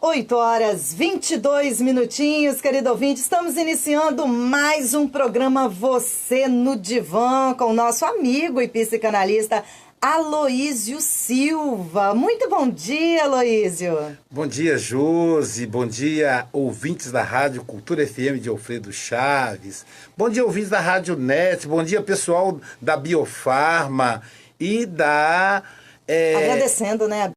8h22, querido ouvinte. Estamos iniciando mais um programa Você no Divã com o nosso amigo e psicanalista Aloísio Silva. Muito bom dia, Aloísio. Bom dia, Josi. Bom dia, ouvintes da Rádio Cultura FM de Alfredo Chaves. Bom dia, ouvintes da Rádio Net. Bom dia, pessoal da Biofarma e da... Agradecendo, né?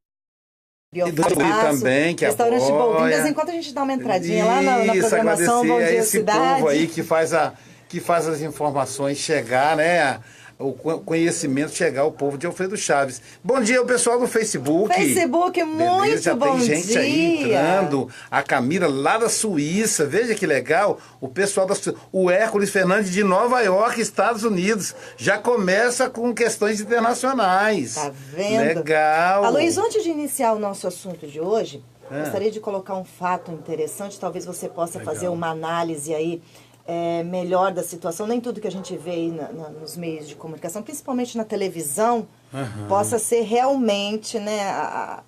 E do também, que Restaurante Boldrin, de vez em apoia. quando a gente dá uma entradinha lá na programação Bom Dia esse Cidade. povo aí que faz as informações chegar, né? O conhecimento chegar ao povo de Alfredo Chaves. Bom dia, o pessoal do Facebook. Facebook, muito beleza? Já bom dia. tem gente aí entrando. A Camila lá da Suíça, veja que legal. O pessoal da Suíça. O Hércules Fernandes de Nova York, Estados Unidos. Já começa com questões internacionais. Tá vendo? Legal. Aloísio, antes de iniciar o nosso assunto de hoje, gostaria de colocar um fato interessante. Talvez você possa fazer uma análise aí melhor da situação. Nem tudo que a gente vê aí nos meios de comunicação, principalmente na televisão, possa ser realmente, né, a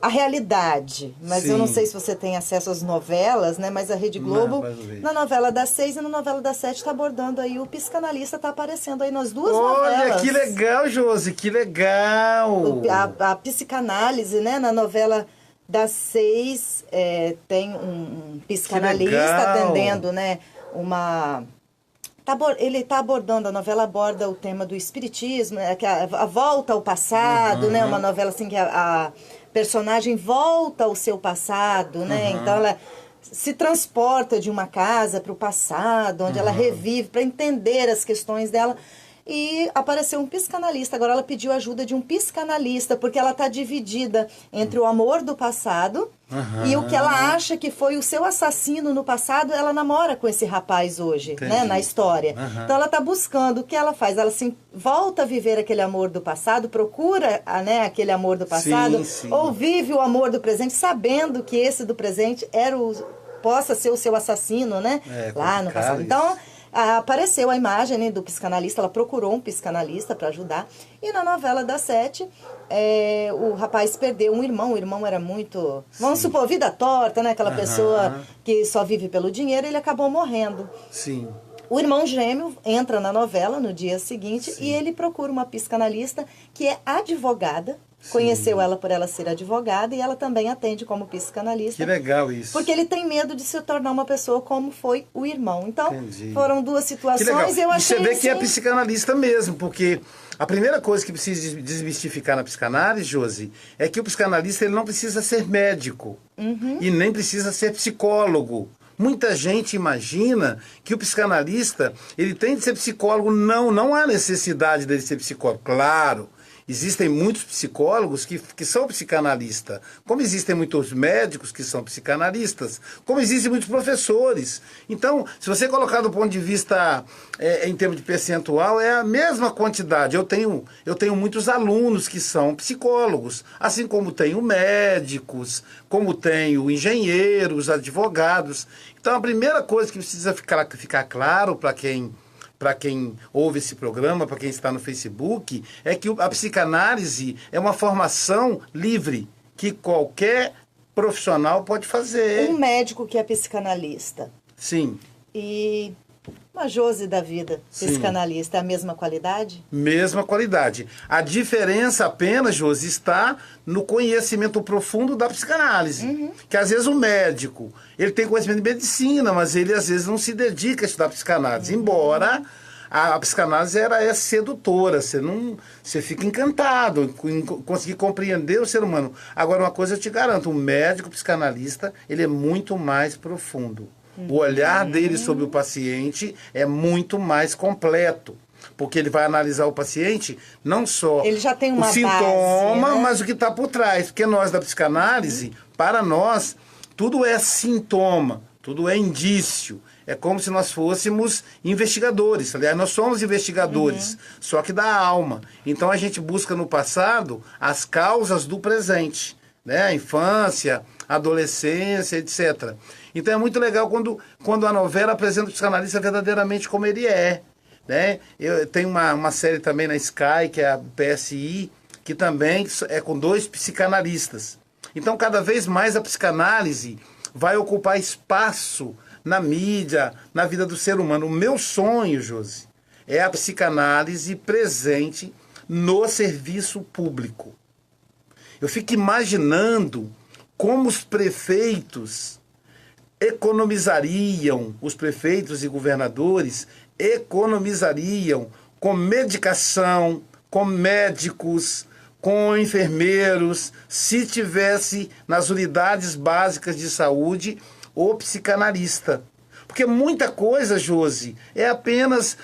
realidade. Mas Sim. eu não sei se você tem acesso às novelas, né? Mas a Rede Globo, na novela das 6 e na novela das 7, está abordando aí, o psicanalista está aparecendo aí nas duas novelas. Olha, que legal, Josi, que legal! A psicanálise, né, na novela das 6, tem um psicanalista atendendo, né, ele está abordando, a novela aborda o tema do espiritismo, a volta ao passado, né, uma novela assim que a personagem volta ao seu passado, né, então ela se transporta de uma casa para o passado, onde ela revive para entender as questões dela. E apareceu um psicanalista. Agora ela pediu ajuda de um psicanalista, porque ela está dividida entre o amor do passado e o que ela acha que foi o seu assassino no passado. Ela namora com esse rapaz hoje, né, na história. Então ela está buscando. O que ela faz? Ela assim, volta a viver aquele amor do passado, procura, né, aquele amor do passado, sim. ou vive o amor do presente, sabendo que esse do presente possa ser o seu assassino, né, lá no passado. Então apareceu a imagem, né, do psicanalista, ela procurou um psicanalista para ajudar. E na novela das 7, o rapaz perdeu um irmão, o irmão era muito, vamos supor, vida torta, né, aquela pessoa que só vive pelo dinheiro, ele acabou morrendo. Sim. O irmão gêmeo entra na novela no dia seguinte e ele procura uma psicanalista que é advogada. Conheceu ela por ela ser advogada e ela também atende como psicanalista. Que legal isso. Porque ele tem medo de se tornar uma pessoa como foi o irmão. Então, foram duas situações. Que legal. Eu achei, e você vê que é psicanalista mesmo, porque a primeira coisa que precisa desmistificar na psicanálise, Josi, é que o psicanalista ele não precisa ser médico e nem precisa ser psicólogo. Muita gente imagina que o psicanalista ele tem de ser psicólogo. Não há necessidade dele ser psicólogo. Claro, existem muitos psicólogos que são psicanalistas, como existem muitos médicos que são psicanalistas, como existem muitos professores. Então, se você colocar do ponto de vista em termos de percentual, é a mesma quantidade. Eu tenho muitos alunos que são psicólogos, assim como tenho médicos, como tenho engenheiros, advogados. Então, a primeira coisa que precisa ficar claro para quem ouve esse programa, para quem está no Facebook, é que a psicanálise é uma formação livre, que qualquer profissional pode fazer. Um médico que é psicanalista. Sim. E uma Josi da vida, psicanalista, é a mesma qualidade? Mesma qualidade. A diferença apenas, Josi, está no conhecimento profundo da psicanálise. Que às vezes o médico, ele tem conhecimento de medicina, mas ele às vezes não se dedica a estudar psicanálise. Embora a psicanálise é sedutora, você fica encantado em conseguir compreender o ser humano. Agora, uma coisa eu te garanto, o médico psicanalista, ele é muito mais profundo. O olhar dele sobre o paciente é muito mais completo. Porque ele vai analisar o paciente, não só ele já tem uma o sintoma, base, né? mas o que está por trás. Porque nós da psicanálise, para nós, tudo é sintoma, tudo é indício. É como se nós fôssemos investigadores. Aliás, nós somos investigadores, só que da alma. Então a gente busca no passado as causas do presente, né? A infância, a adolescência, etc. Então é muito legal quando a novela apresenta o psicanalista verdadeiramente como ele é. Né? Eu tenho uma série também na Sky, que é a PSI, que também é com 2 psicanalistas. Então, cada vez mais a psicanálise vai ocupar espaço na mídia, na vida do ser humano. O meu sonho, Josi, é a psicanálise presente no serviço público. Eu fico imaginando como os prefeitos economizariam, os prefeitos e governadores economizariam com medicação, com médicos, com enfermeiros, se tivesse nas unidades básicas de saúde o psicanalista. Porque muita coisa, Josi, é apenas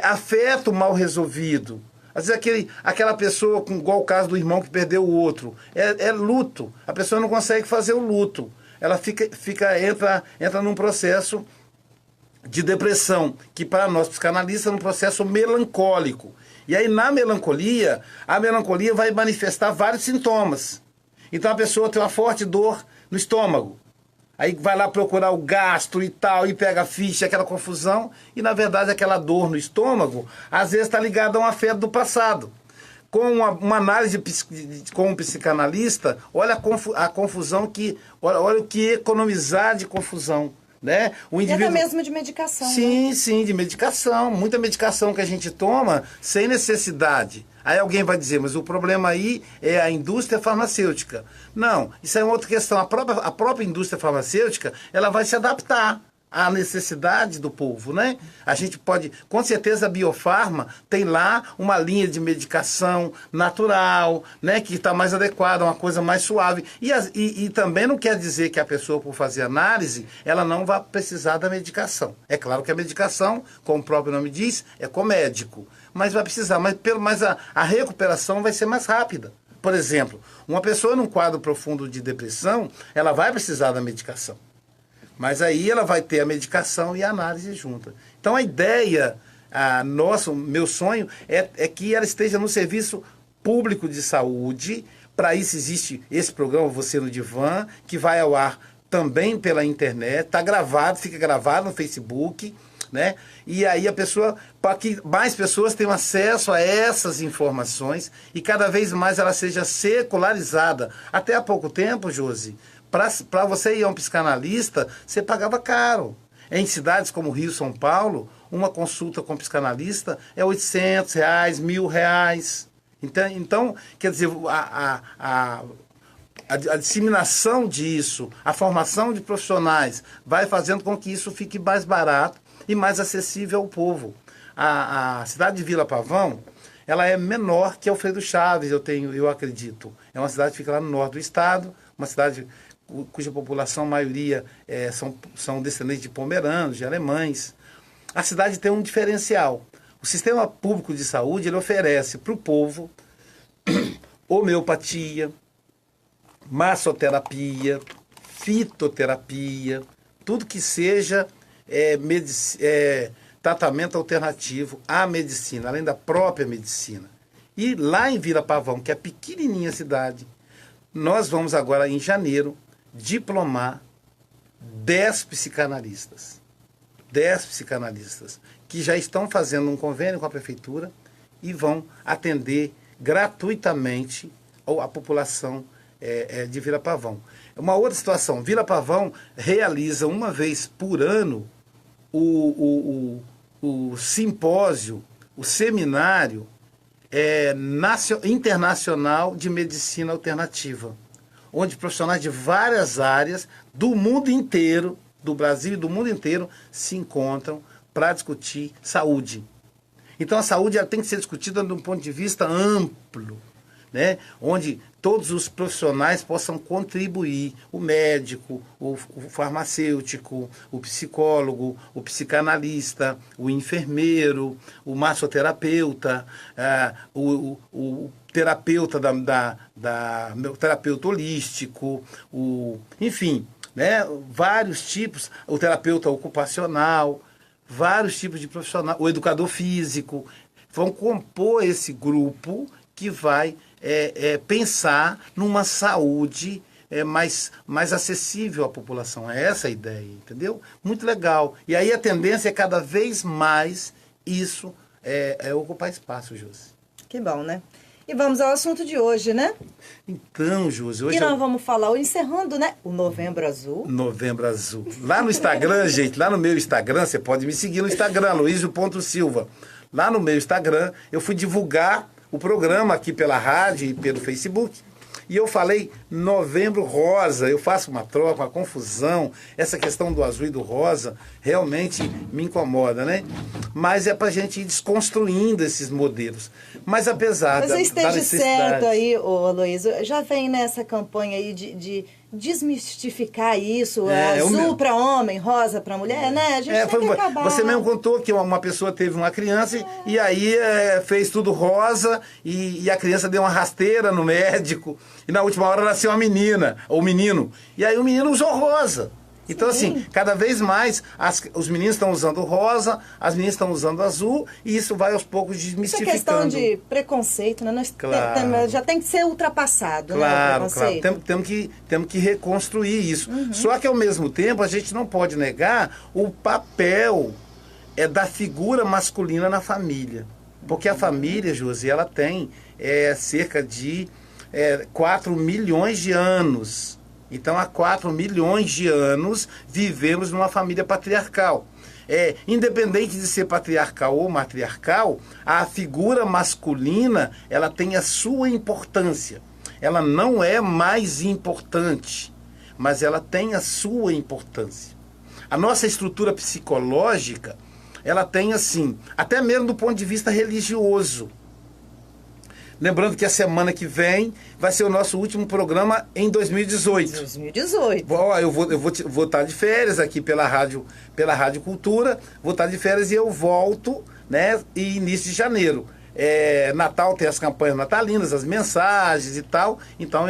afeto mal resolvido. Às vezes aquela pessoa, igual o caso do irmão que perdeu o outro, é luto. A pessoa não consegue fazer o luto. Ela entra num processo de depressão, que para nós psicanalistas é um processo melancólico. E aí na melancolia, a melancolia vai manifestar vários sintomas. Então a pessoa tem uma forte dor no estômago. Aí vai lá procurar o gastro e tal, e pega a ficha, aquela confusão, e na verdade aquela dor no estômago, às vezes está ligada a um afeto do passado. Com uma análise com um psicanalista, olha a confusão olha o que economizar de confusão. Né? O indivíduo... E até mesmo de medicação. Sim, né? Sim, de medicação. Muita medicação que a gente toma sem necessidade. Aí alguém vai dizer, mas o problema aí é a indústria farmacêutica. Não, isso é uma outra questão. A própria indústria farmacêutica, ela vai se adaptar à necessidade do povo, né? A gente pode, com certeza a Biofarma tem lá uma linha de medicação natural, né? Que está mais adequada, uma coisa mais suave. E também não quer dizer que a pessoa, por fazer análise, ela não vai precisar da medicação. É claro que a medicação, como o próprio nome diz, é com médico. Mas vai precisar, mas a recuperação vai ser mais rápida. Por exemplo, uma pessoa num quadro profundo de depressão, ela vai precisar da medicação. Mas aí ela vai ter a medicação e a análise junta. Então a ideia, meu sonho é que ela esteja no serviço público de saúde. Para isso existe esse programa Você no Divã, que vai ao ar também pela internet, está gravado, fica gravado no Facebook, né? E aí para que mais pessoas tenham acesso a essas informações e cada vez mais ela seja secularizada. Até há pouco tempo, Josi, para você ir a um psicanalista, você pagava caro. Em cidades como Rio e São Paulo, uma consulta com psicanalista é R$800, R$1.000. Então, quer dizer, a disseminação disso, a formação de profissionais, vai fazendo com que isso fique mais barato e mais acessível ao povo. A cidade de Vila Pavão, ela é menor que Alfredo Chaves, eu acredito. É uma cidade que fica lá no norte do estado, uma cidade cuja população, a maioria, são descendentes de pomeranos, de alemães. A cidade tem um diferencial. O sistema público de saúde ele oferece para o povo homeopatia, massoterapia, fitoterapia, tudo que seja tratamento alternativo à medicina, além da própria medicina. E lá em Vila Pavão, que é pequenininha a cidade, nós vamos agora, em janeiro, diplomar 10 psicanalistas. 10 psicanalistas que já estão fazendo um convênio com a prefeitura e vão atender gratuitamente a população de Vila Pavão. Uma outra situação, Vila Pavão realiza uma vez por ano o simpósio, o seminário internacional de medicina alternativa, onde profissionais de várias áreas do mundo inteiro, do Brasil e do mundo inteiro, se encontram para discutir saúde. Então a saúde ela tem que ser discutida de um ponto de vista amplo, né? Onde todos os profissionais possam contribuir, o médico, o farmacêutico, o psicólogo, o psicanalista, o enfermeiro, o massoterapeuta, o terapeuta o terapeuta holístico, enfim, né? Vários tipos, o terapeuta ocupacional, vários tipos de profissional, o educador físico, vão compor esse grupo que vai pensar numa saúde mais acessível à população. É essa a ideia, entendeu? Muito legal. E aí a tendência é cada vez mais isso ocupar espaço, Josi. Que bom, né? E vamos ao assunto de hoje, né? Então, Josi, hoje E nós vamos falar, encerrando, né? O Novembro Azul. Novembro Azul. Lá no Instagram, gente, lá no meu Instagram, você pode me seguir no Instagram, Luizio.silva. Lá no meu Instagram, eu fui divulgar o programa aqui pela rádio e pelo Facebook. E eu falei Novembro Rosa, eu faço uma troca, uma confusão. Essa questão do azul e do rosa realmente me incomoda, né? Mas é pra gente ir desconstruindo esses modelos. Mas apesar Mas da esteja necessidade... certo aí, ô Luiz, já vem nessa campanha aí de desmistificar isso, azul para homem, rosa para mulher, né? A gente tem que acabar. Você mesmo contou que uma pessoa teve uma criança e aí fez tudo rosa e a criança deu uma rasteira no médico e na última hora nasceu uma menina, ou menino. E aí o menino usou rosa. Então, assim, cada vez mais os meninos estão usando rosa, as meninas estão usando azul, e isso vai aos poucos desmistificando. Isso é questão de preconceito, né? Claro. Já tem que ser ultrapassado, claro, né? O preconceito. Claro. Temos que reconstruir isso. Só que, ao mesmo tempo, a gente não pode negar o papel da figura masculina na família. Porque a família, Josi, ela tem cerca de 4 milhões de anos. Então, há 4 milhões de anos, vivemos numa família patriarcal. Independente de ser patriarcal ou matriarcal, a figura masculina, ela tem a sua importância. Ela não é mais importante, mas ela tem a sua importância. A nossa estrutura psicológica, ela tem assim, até mesmo do ponto de vista religioso. Lembrando que a semana que vem vai ser o nosso último programa em 2018. 2018. Eu vou estar de férias aqui pela Rádio Cultura, vou estar de férias e eu volto, né, em início de janeiro. Natal tem as campanhas natalinas, as mensagens e tal, então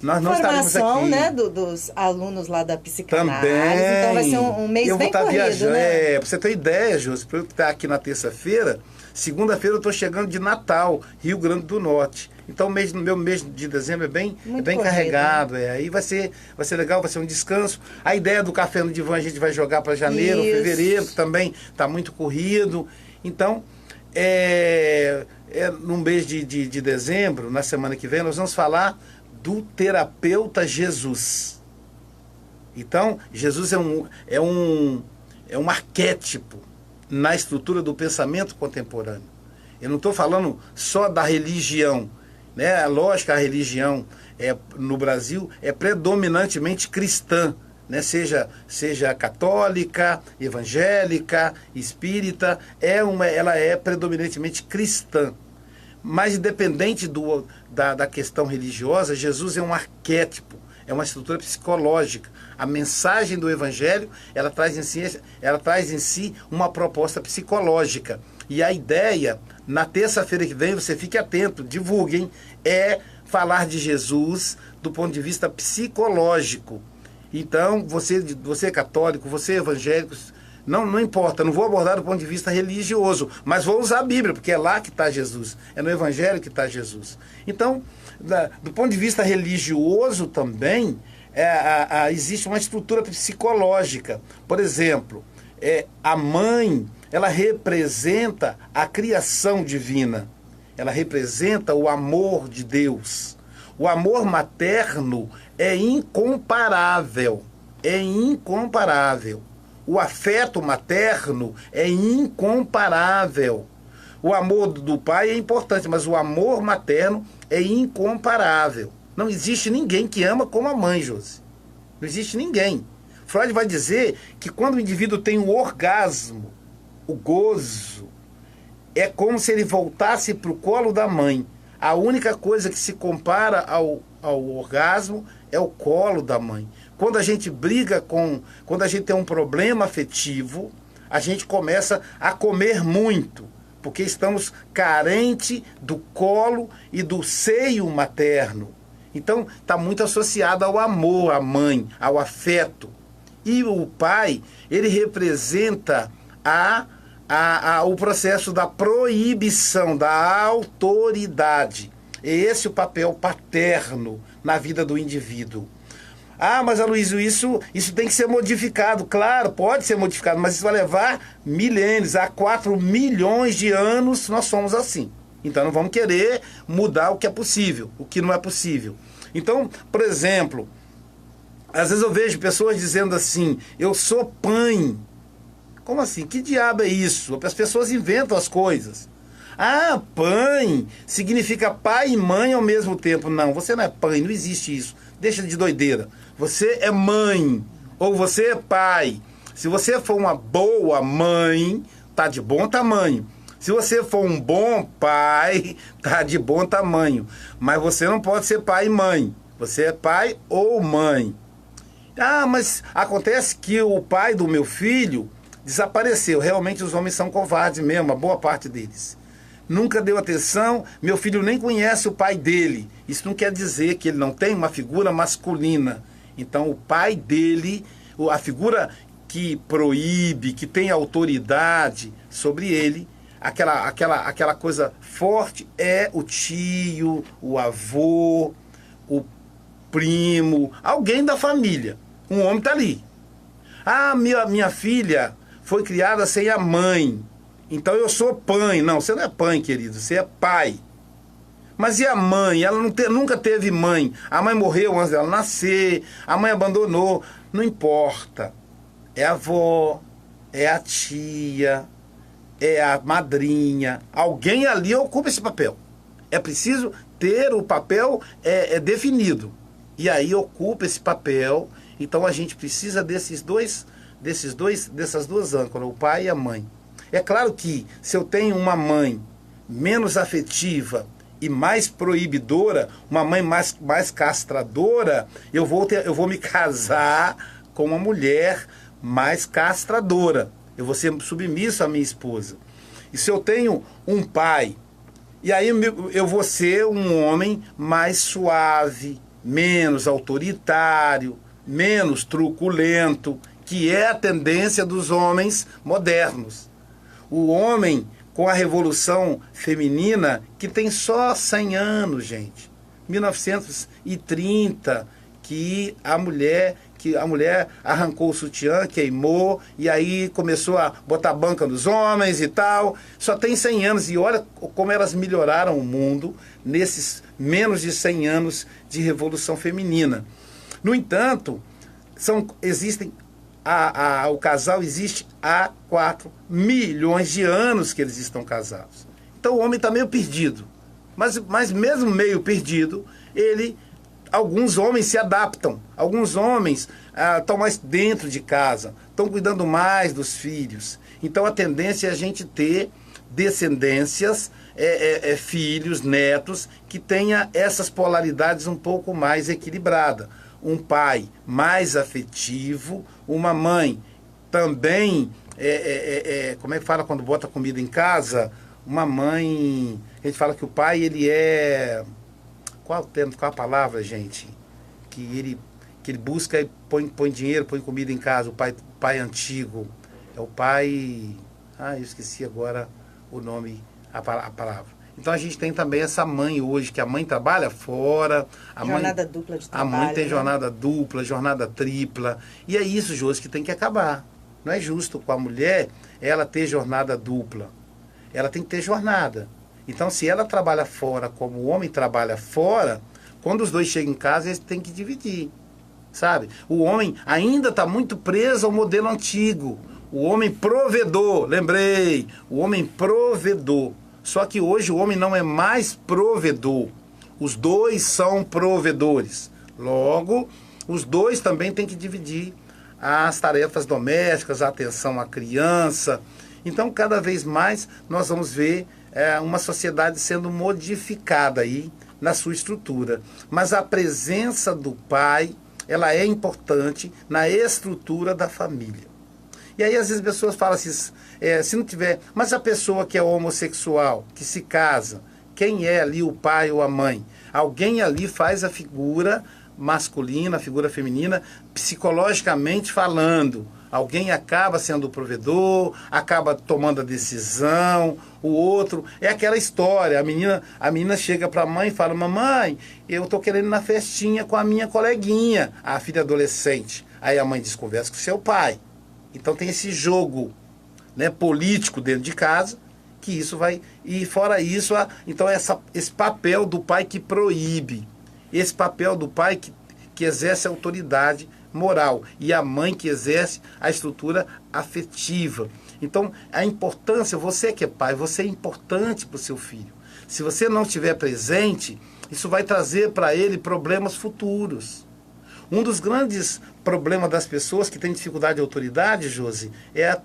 nós não estaremos aqui. Formação, né, dos alunos lá da psicanálise, também, então vai ser um mês eu bem vou estar corrido, viajando, né? Pra você ter ideia, Júlio, para eu estar aqui na terça-feira, segunda-feira eu estou chegando de Natal, Rio Grande do Norte. Então meu mês de dezembro é bem carregado. Aí vai ser legal, vai ser um descanso. A ideia do Café no Divã a gente vai jogar para janeiro, fevereiro, que também está muito corrido. Então, no mês de dezembro, na semana que vem, nós vamos falar do terapeuta Jesus. Então, Jesus é um arquétipo na estrutura do pensamento contemporâneo. Eu não estou falando só da religião, né? Lógico que a religião no Brasil é predominantemente cristã, né? Seja católica, evangélica, espírita, ela é predominantemente cristã. Mas independente da questão religiosa, Jesus é um arquétipo, é uma estrutura psicológica. A mensagem do Evangelho, ela traz em si uma proposta psicológica. E a ideia, na terça-feira que vem, você fique atento, divulguem, é falar de Jesus do ponto de vista psicológico. Então, você é católico, você é evangélico, não importa, não vou abordar do ponto de vista religioso, mas vou usar a Bíblia, porque é lá que está Jesus, é no Evangelho que está Jesus. Então, do ponto de vista religioso também, existe uma estrutura psicológica. Por exemplo, a mãe, ela representa a criação divina, ela representa o amor de Deus. O amor materno é incomparável, O afeto materno é incomparável. O amor do pai é importante, mas o amor materno é incomparável. Não existe ninguém que ama como a mãe, Josi. Não existe ninguém. Freud vai dizer que quando o indivíduo tem um orgasmo, o gozo, é como se ele voltasse para o colo da mãe. A única coisa que se compara ao orgasmo é o colo da mãe. Quando a gente quando a gente tem um problema afetivo, a gente começa a comer muito, porque estamos carentes do colo e do seio materno. Então, está muito associado ao amor, à mãe, ao afeto. E o pai, ele representa o processo da proibição, da autoridade. Esse é o papel paterno na vida do indivíduo. Mas Aloysio, isso tem que ser modificado. Claro, pode ser modificado, mas isso vai levar milênios. Há 4 milhões de anos nós somos assim. Então não vamos querer mudar o que é possível, o que não é possível. Então, por exemplo, às vezes eu vejo pessoas dizendo assim, eu sou pai. Como assim? Que diabo é isso? As pessoas inventam as coisas. Ah, pai significa pai e mãe ao mesmo tempo. Não, você não é pai, não existe isso. Deixa de doideira. Você é mãe ou você é pai. Se você for uma boa mãe, tá de bom tamanho. Se você for um bom pai, tá de bom tamanho. Mas você não pode ser pai e mãe. Você é pai ou mãe. Ah, mas acontece que o pai do meu filho desapareceu. Realmente os homens são covardes mesmo, a boa parte deles. Nunca deu atenção, meu filho nem conhece o pai dele. Isso não quer dizer que ele não tem uma figura masculina. Então o pai dele, a figura que proíbe, que tem autoridade sobre ele, aquela coisa forte é o tio, o avô, o primo, alguém da família. Um homem está ali. Ah, minha filha foi criada sem a mãe. Então eu sou pai. Não, você não é pai, querido, você é pai. Mas e a mãe? Ela nunca teve mãe. A mãe morreu antes dela nascer, a mãe abandonou. Não importa. É a avó, é a tia, é a madrinha. Alguém ali ocupa esse papel. É preciso ter o papel definido. E aí ocupa esse papel. Então a gente precisa dessas duas âncoras, o pai e a mãe. É claro que se eu tenho uma mãe menos afetiva e mais proibidora, uma mãe mais castradora, eu vou me casar com uma mulher mais castradora. Eu vou ser submisso à minha esposa. E se eu tenho um pai, e aí eu vou ser um homem mais suave, menos autoritário, menos truculento, que é a tendência dos homens modernos. O homem com a revolução feminina, que tem só 100 anos, gente. 1930, que a mulher arrancou o sutiã, queimou, e aí começou a botar banca nos homens e tal. Só tem 100 anos, e olha como elas melhoraram o mundo nesses menos de 100 anos de revolução feminina. No entanto, o casal existe há 4 milhões de anos que eles estão casados. Então o homem está meio perdido. Mas mesmo meio perdido, alguns homens se adaptam. Alguns homens estão mais dentro de casa, estão cuidando mais dos filhos. Então a tendência é a gente ter descendências, filhos, netos, que tenha essas polaridades um pouco mais equilibradas. Um pai mais afetivo, uma mãe também, como é que fala quando bota comida em casa? Uma mãe, a gente fala que o pai, ele é... Qual a palavra, gente? Que ele busca e põe dinheiro, põe comida em casa, o pai antigo. É o pai... eu esqueci agora o nome, a palavra. Então a gente tem também essa mãe hoje, que a mãe trabalha fora. Jornada dupla de trabalho. A mãe tem jornada dupla, jornada tripla. E é isso, Josi, que tem que acabar. Não é justo com a mulher ela ter jornada dupla. Ela tem que ter jornada. Então se ela trabalha fora como o homem trabalha fora, quando os dois chegam em casa, eles têm que dividir. Sabe? O homem ainda está muito preso ao modelo antigo. O homem provedor, lembrei. O homem provedor. Só que hoje o homem não é mais provedor. Os dois são provedores. Logo, os dois também têm que dividir as tarefas domésticas, a atenção à criança. Então, cada vez mais, nós vamos ver uma sociedade sendo modificada aí na sua estrutura. Mas a presença do pai, ela é importante na estrutura da família. E aí, às vezes, as pessoas falam assim, se não tiver... Mas a pessoa que é homossexual, que se casa, quem é ali o pai ou a mãe? Alguém ali faz a figura masculina, a figura feminina, psicologicamente falando. Alguém acaba sendo o provedor, acaba tomando a decisão, o outro... É aquela história, a menina chega para a mãe e fala, mamãe, eu estou querendo ir na festinha com a minha coleguinha, a filha adolescente. Aí a mãe diz, conversa com o seu pai. Então tem esse jogo, né, político dentro de casa, que isso vai... E fora isso, então esse papel do pai que proíbe, esse papel do pai que exerce a autoridade moral, e a mãe que exerce a estrutura afetiva. Então, a importância, você que é pai, você é importante para o seu filho. Se você não estiver presente, isso vai trazer para ele problemas futuros. Um dos grandes problemas das pessoas que têm dificuldade de autoridade, Josi,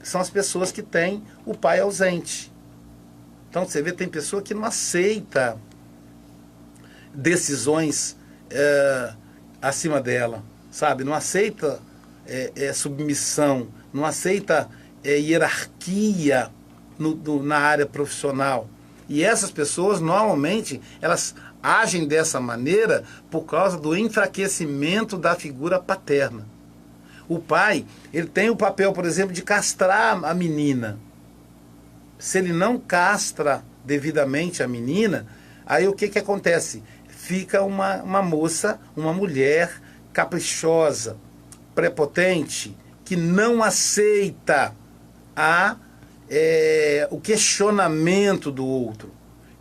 são as pessoas que têm o pai ausente. Então, você vê, tem pessoa que não aceita decisões acima dela, sabe? Não aceita submissão, não aceita hierarquia na área profissional. E essas pessoas, normalmente, elas agem dessa maneira por causa do enfraquecimento da figura paterna. O pai, ele tem o papel, por exemplo, de castrar a menina. Se ele não castra devidamente a menina, aí o que acontece? Fica uma moça, uma mulher caprichosa, prepotente, que não aceita o questionamento do outro,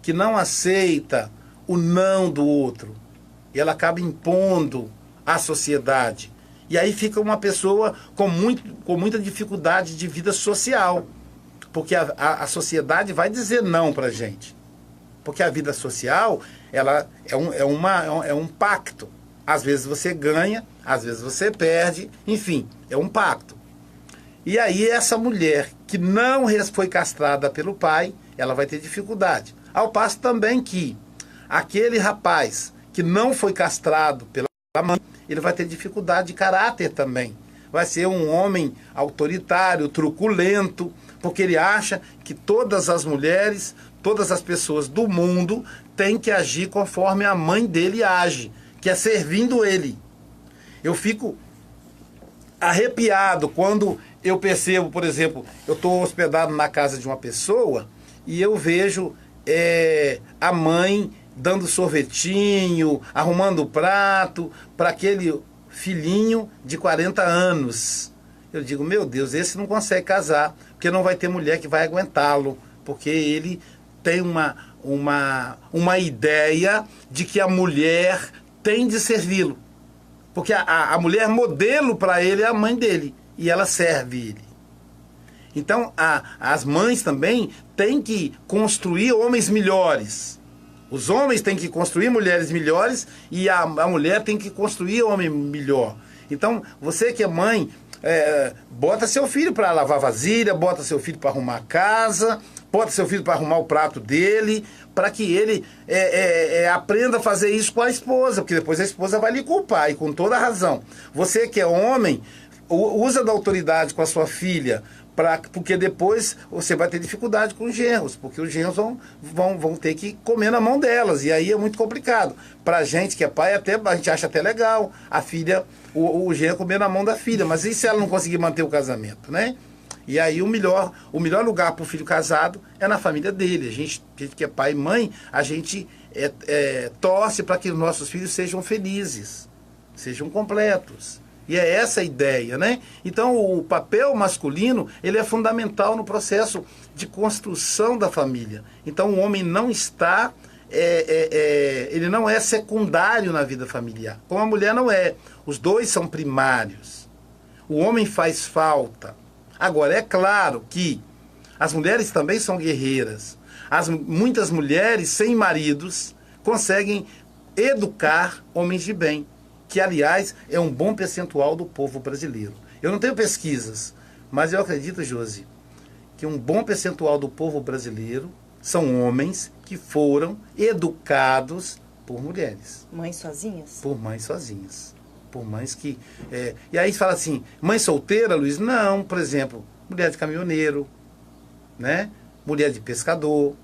que não aceita o não do outro. E ela acaba impondo à sociedade. E aí fica uma pessoa com muita dificuldade de vida social. Porque a sociedade vai dizer não para a gente. Porque a vida social, ela é um pacto. Às vezes você ganha, às vezes você perde, enfim, é um pacto. E aí essa mulher que não foi castrada pelo pai, ela vai ter dificuldade. Ao passo também que aquele rapaz que não foi castrado pela mãe, ele vai ter dificuldade de caráter também. Vai ser um homem autoritário, truculento, porque ele acha que todas as mulheres, todas as pessoas do mundo têm que agir conforme a mãe dele age, que é servindo ele. Eu fico arrepiado quando eu percebo, por exemplo, eu estou hospedado na casa de uma pessoa e eu vejo a mãe dando sorvetinho, arrumando o prato para aquele filhinho de 40 anos. Eu digo, meu Deus, esse não consegue casar, porque não vai ter mulher que vai aguentá-lo, porque ele tem uma ideia de que a mulher tem de servi-lo. Porque a mulher modelo para ele é a mãe dele, e ela serve ele. Então, as mães também têm que construir homens melhores. Os homens têm que construir mulheres melhores e a mulher tem que construir homem melhor. Então, você que é mãe, bota seu filho para lavar vasilha, bota seu filho para arrumar a casa, bota seu filho para arrumar o prato dele, para que ele aprenda a fazer isso com a esposa, porque depois a esposa vai lhe culpar, e com toda a razão. Você que é homem, usa da autoridade com a sua filha, porque depois você vai ter dificuldade com os genros, porque os genros vão ter que comer na mão delas, e aí é muito complicado. Pra gente que é pai, a gente acha até legal a filha, o genro comer na mão da filha, mas e se ela não conseguir manter o casamento, né? E aí o melhor lugar para o filho casado é na família dele. A gente que é pai e mãe, a gente torce para que os nossos filhos sejam felizes, sejam completos. E é essa a ideia, né? Então, o papel masculino, ele é fundamental no processo de construção da família. Então, o homem não está, ele não é secundário na vida familiar, como a mulher não é. Os dois são primários. O homem faz falta. Agora, é claro que as mulheres também são guerreiras. Muitas mulheres sem maridos conseguem educar homens de bem, que, aliás, é um bom percentual do povo brasileiro. Eu não tenho pesquisas, mas eu acredito, Josi, que um bom percentual do povo brasileiro são homens que foram educados por mulheres. Mães sozinhas? Por mães sozinhas. Por mães que... E aí fala assim, mãe solteira, Luiz? Não, por exemplo, mulher de caminhoneiro, né? Mulher de pescador,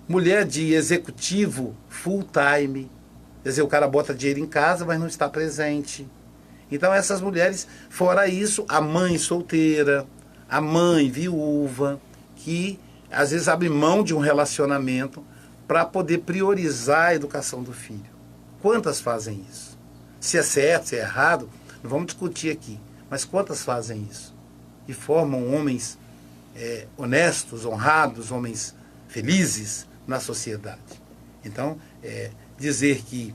mulher de executivo full time. Quer dizer, o cara bota dinheiro em casa, mas não está presente. Então, essas mulheres, fora isso, a mãe solteira, a mãe viúva, que às vezes abre mão de um relacionamento para poder priorizar a educação do filho. Quantas fazem isso? Se é certo, se é errado, não vamos discutir aqui. Mas quantas fazem isso? E formam homens honestos, honrados, homens felizes na sociedade. Então, dizer que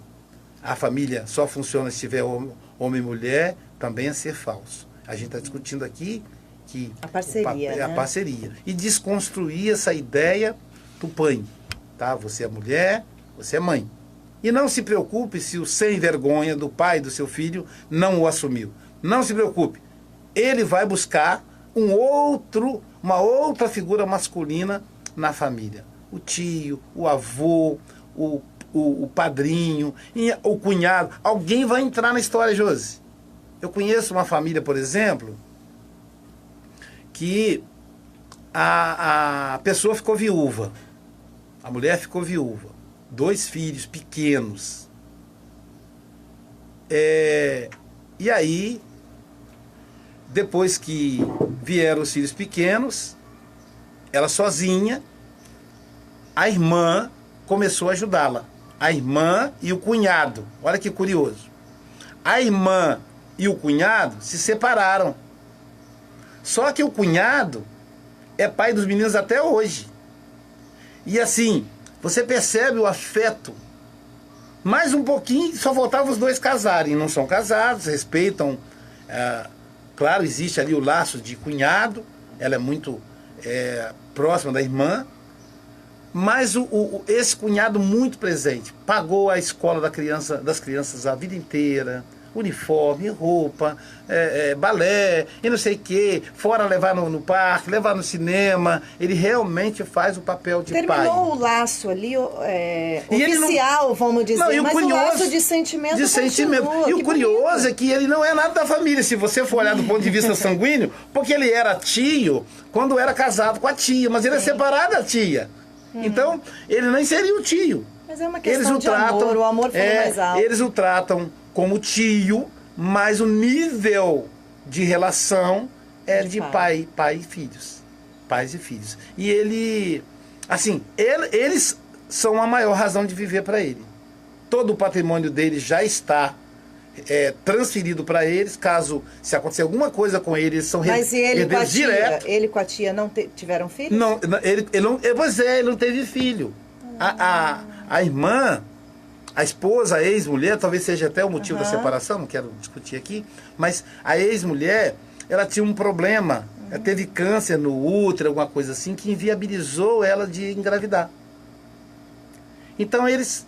a família só funciona se tiver homem e mulher também é ser falso. A gente está discutindo aqui que a parceria, é a parceria. E desconstruir essa ideia do pai. Tá? Você é mulher, você é mãe. E não se preocupe se o sem vergonha do pai do seu filho não o assumiu. Não se preocupe. Ele vai buscar uma outra figura masculina na família. O tio, o avô, o padrinho, o cunhado. Alguém vai entrar na história, Josi. Eu conheço uma família, por exemplo, que a pessoa ficou viúva. A mulher ficou viúva. 2 filhos pequenos. E aí, depois que vieram os filhos pequenos, ela sozinha, a irmã começou a ajudá-la. A irmã e o cunhado. Olha que curioso. A irmã e o cunhado se separaram. Só que o cunhado é pai dos meninos até hoje. E assim, você percebe o afeto. Mais um pouquinho, só faltava os 2 casarem. Não são casados, respeitam. Claro, existe ali o laço de cunhado. Ela é muito próxima da irmã. Mas esse cunhado muito presente. Pagou a escola das crianças a vida inteira. Uniforme, roupa, balé, e não sei o quê. Fora levar no parque, levar no cinema. Ele realmente faz o papel de pai. Terminou o laço ali, oficial, vamos dizer, não, mas curioso, o laço de sentimento continua. E o curioso é que ele não é nada da família, se você for olhar do ponto de vista sanguíneo, porque ele era tio quando era casado com a tia, mas ele é separado da tia. Então, ele nem seria o tio. Mas é uma questão de amor, o amor foi mais alto. Eles o tratam como tio, mas o nível de relação é de pai e filhos. Pais e filhos. E eles são a maior razão de viver para ele. Todo o patrimônio dele já está transferido para eles. Caso se acontecer alguma coisa com eles são herdeiros direto. Ele com a tia não tiveram filhos? Não, ele não teve filho. A irmã, a esposa, a ex-mulher, talvez seja até o motivo da separação, não quero discutir aqui, mas a ex-mulher, ela tinha um problema, ela teve câncer no útero, alguma coisa assim, que inviabilizou ela de engravidar. Então eles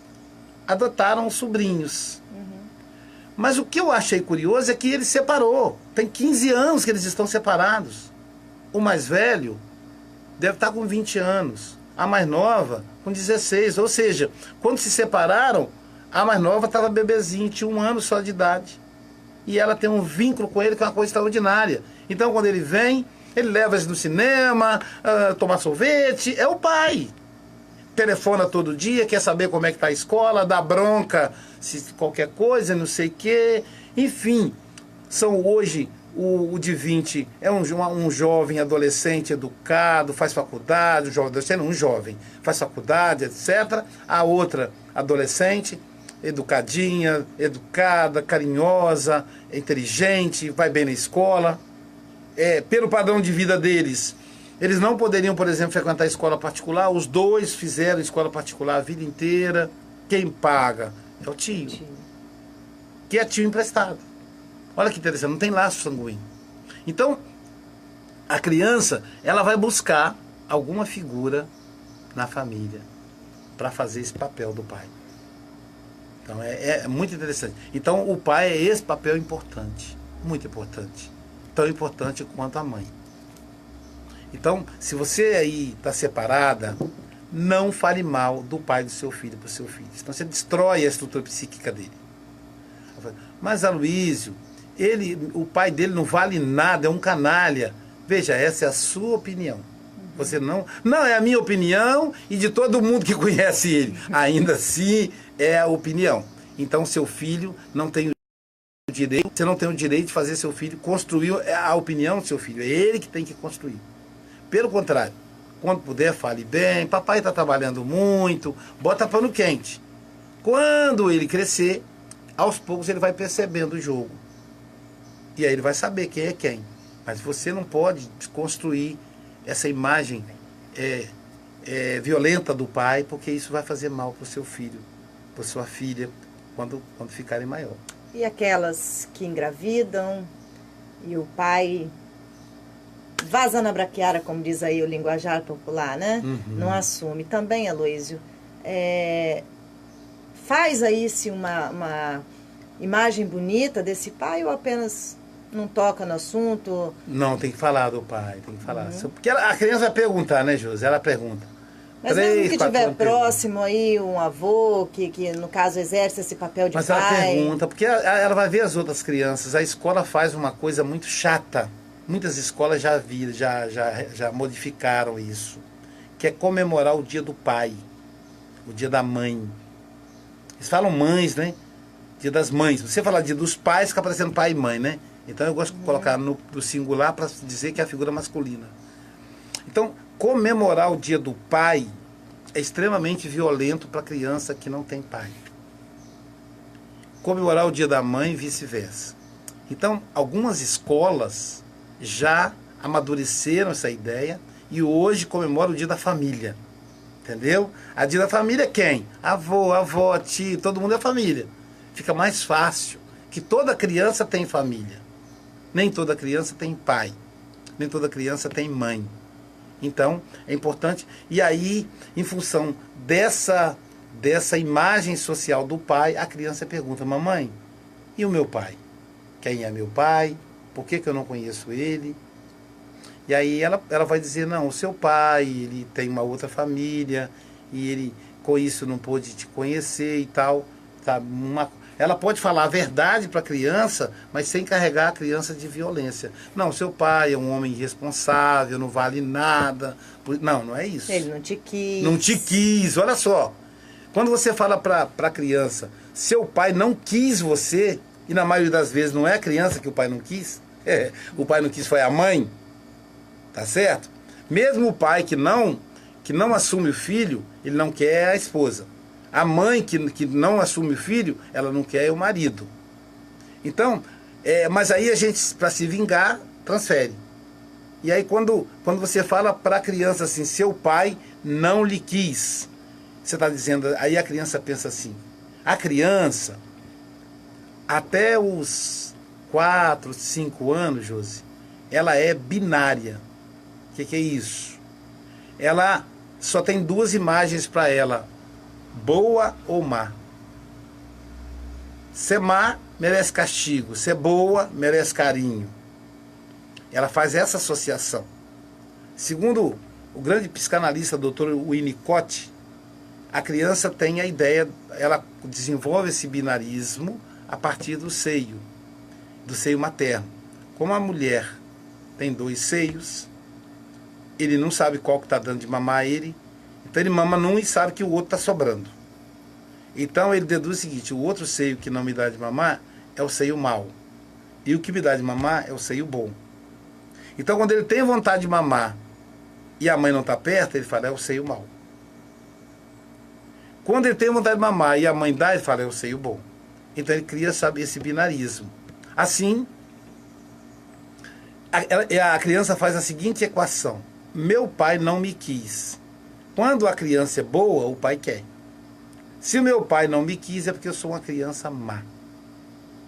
adotaram os sobrinhos. Mas o que eu achei curioso é que ele separou. Tem 15 anos que eles estão separados. O mais velho deve estar com 20 anos. A mais nova com 16. Ou seja, quando se separaram, a mais nova estava bebezinha, tinha 1 ano só de idade. E ela tem um vínculo com ele que é uma coisa extraordinária. Então, quando ele vem, ele leva eles no cinema, tomar sorvete. É o pai. Telefona todo dia, quer saber como é que está a escola, dá bronca, se qualquer coisa, não sei o quê. Enfim, são hoje, o de 20 é um jovem adolescente educado, faz faculdade, um jovem, faz faculdade, etc. A outra, adolescente, educadinha, educada, carinhosa, inteligente, vai bem na escola. Pelo padrão de vida deles, eles não poderiam, por exemplo, frequentar a escola particular. Os 2 fizeram escola particular a vida inteira. Quem paga é o tio. Que é tio emprestado. Olha que interessante, não tem laço sanguíneo. Então, a criança, ela vai buscar alguma figura na família para fazer esse papel do pai. Então, é muito interessante. Então, o pai é esse papel importante, muito importante. Tão importante quanto a mãe. Então, se você aí está separada, não fale mal do pai do seu filho para o seu filho. Então, você destrói a estrutura psíquica dele. Mas, Aloísio, o pai dele não vale nada, é um canalha. Veja, essa é a sua opinião. Você não é a minha opinião e de todo mundo que conhece ele. Ainda assim, é a opinião. Então, seu filho não tem o direito, você não tem o direito de fazer seu filho construir a opinião do seu filho. É ele que tem que construir. Pelo contrário, quando puder, fale bem. Papai está trabalhando muito, bota pano quente. Quando ele crescer, aos poucos ele vai percebendo o jogo. E aí ele vai saber quem é quem. Mas você não pode construir essa imagem violenta do pai, porque isso vai fazer mal para o seu filho, para sua filha, quando ficarem maior. E aquelas que engravidam e o pai vaza na braquiara, como diz aí o linguajar popular, né? Não assume. Também, Aloísio, faz aí-se uma imagem bonita desse pai ou apenas não toca no assunto? Não, tem que falar do pai, tem que falar. Porque a criança vai perguntar, né, Josi? Ela pergunta. Mas mesmo que tiver próximo aí um avô que no caso exerce esse papel de pai. Mas ela pergunta, porque ela vai ver as outras crianças. A escola faz uma coisa muito chata. Muitas escolas já modificaram isso, que é comemorar o dia do pai, o dia da mãe. Eles falam mães, né? Dia das mães. Você falar dia dos pais, fica parecendo pai e mãe, né? Então eu gosto de colocar no singular para dizer que é a figura masculina. Então, comemorar o dia do pai é extremamente violento para a criança que não tem pai. Comemorar o dia da mãe, vice-versa. Então, algumas escolas já amadureceram essa ideia e hoje comemoram o dia da família. Entendeu? A dia da família é quem? Avô, avó, tio, todo mundo é família. Fica mais fácil, que toda criança tem família. Nem toda criança tem pai. Nem toda criança tem mãe. Então, é importante. E aí, em função dessa imagem social do pai, a criança pergunta, mamãe, e o meu pai? Quem é meu pai? Por que eu não conheço ele? E aí ela vai dizer, não, o seu pai, ele tem uma outra família, e ele com isso não pôde te conhecer e tal. Tá? Ela pode falar a verdade para a criança, mas sem carregar a criança de violência. Não, seu pai é um homem irresponsável, não vale nada. Não, não é isso. Ele não te quis. Não te quis, olha só. Quando você fala para a criança, seu pai não quis você, e na maioria das vezes não é a criança que o pai não quis, o pai não quis foi a mãe, tá certo? Mesmo o pai que não assume o filho, ele não quer a esposa. A mãe que não assume o filho, ela não quer o marido. Então, mas aí a gente, para se vingar, transfere. E aí quando você fala para a criança assim, seu pai não lhe quis, você está dizendo, aí a criança pensa assim, a criança, até os 4, 5 anos, Josi, ela é binária. O que é isso? Ela só tem duas imagens para ela, boa ou má. Ser má merece castigo, ser boa merece carinho. Ela faz essa associação. Segundo o grande psicanalista Dr. Winnicott, a criança tem a ideia, ela desenvolve esse binarismo a partir do seio materno. Como a mulher tem 2 seios, ele não sabe qual que está dando de mamar a ele, então ele mama num e sabe que o outro está sobrando. Então ele deduz o seguinte, o outro seio que não me dá de mamar é o seio mau. E o que me dá de mamar é o seio bom. Então quando ele tem vontade de mamar e a mãe não está perto, ele fala, é o seio mau. Quando ele tem vontade de mamar e a mãe dá, ele fala, é o seio bom. Então ele cria, sabe, esse binarismo. Assim, a criança faz a seguinte equação. Meu pai não me quis. Quando a criança é boa, o pai quer. Se o meu pai não me quis, é porque eu sou uma criança má.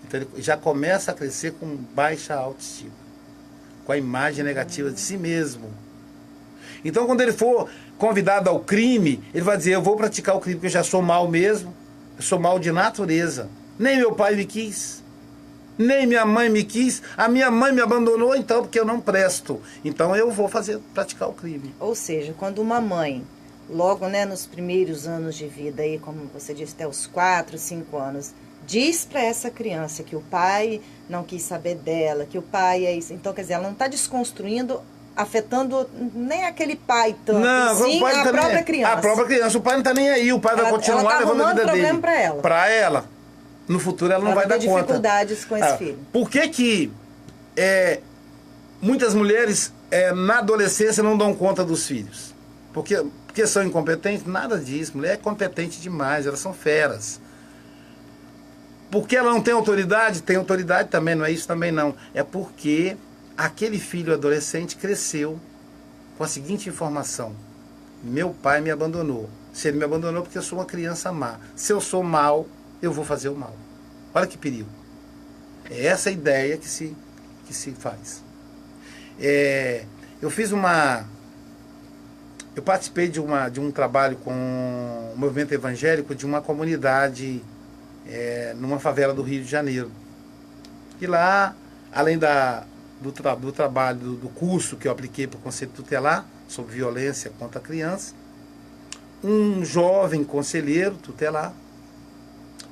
Então ele já começa a crescer com baixa autoestima, com a imagem negativa de si mesmo. Então quando ele for convidado ao crime, ele vai dizer, eu vou praticar o crime porque eu já sou mal mesmo, eu sou mal de natureza. Nem meu pai me quis, nem minha mãe me quis, a minha mãe me abandonou, então, porque eu não presto. Então eu vou praticar o crime. Ou seja, quando uma mãe, logo, né, nos primeiros anos de vida, aí, como você disse, até os 4, 5 anos, diz para essa criança que o pai não quis saber dela, que o pai é isso. Então, quer dizer, ela não está desconstruindo, afetando nem aquele pai tanto, não, sim a própria criança. A própria criança, o pai não está nem aí, o pai vai continuar levando a vida dele. Para ela. Para ela. No futuro ela não vai dar conta. Dificuldades com esse filho. Por que muitas mulheres na adolescência não dão conta dos filhos? Porque são incompetentes? Nada disso. Mulher é competente demais, elas são feras. Porque ela não tem autoridade? Tem autoridade também, não é isso também não. É porque aquele filho adolescente cresceu com a seguinte informação: meu pai me abandonou. Se ele me abandonou porque eu sou uma criança má. Se eu sou mal, eu vou fazer o mal. Olha que perigo. É essa a ideia que se faz. Eu participei de um trabalho com o movimento evangélico de uma comunidade numa favela do Rio de Janeiro. E lá, além do trabalho, do curso que eu apliquei para o Conselho Tutelar, sobre violência contra a criança, um jovem conselheiro tutelar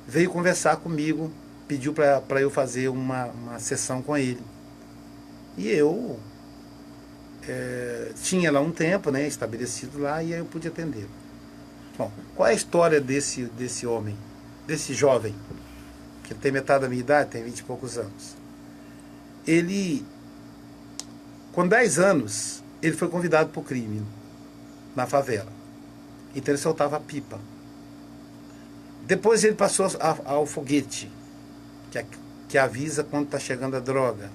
veio conversar comigo, pediu para eu fazer uma sessão com ele. E eu tinha lá um tempo, né, estabelecido lá, e aí eu pude atender. Bom, qual é a história desse homem, desse jovem, que tem metade da minha idade, tem 20 e poucos anos? Ele, com 10 anos, ele foi convidado para o crime na favela. Então ele soltava pipa. Depois ele passou ao foguete, que avisa quando está chegando a droga.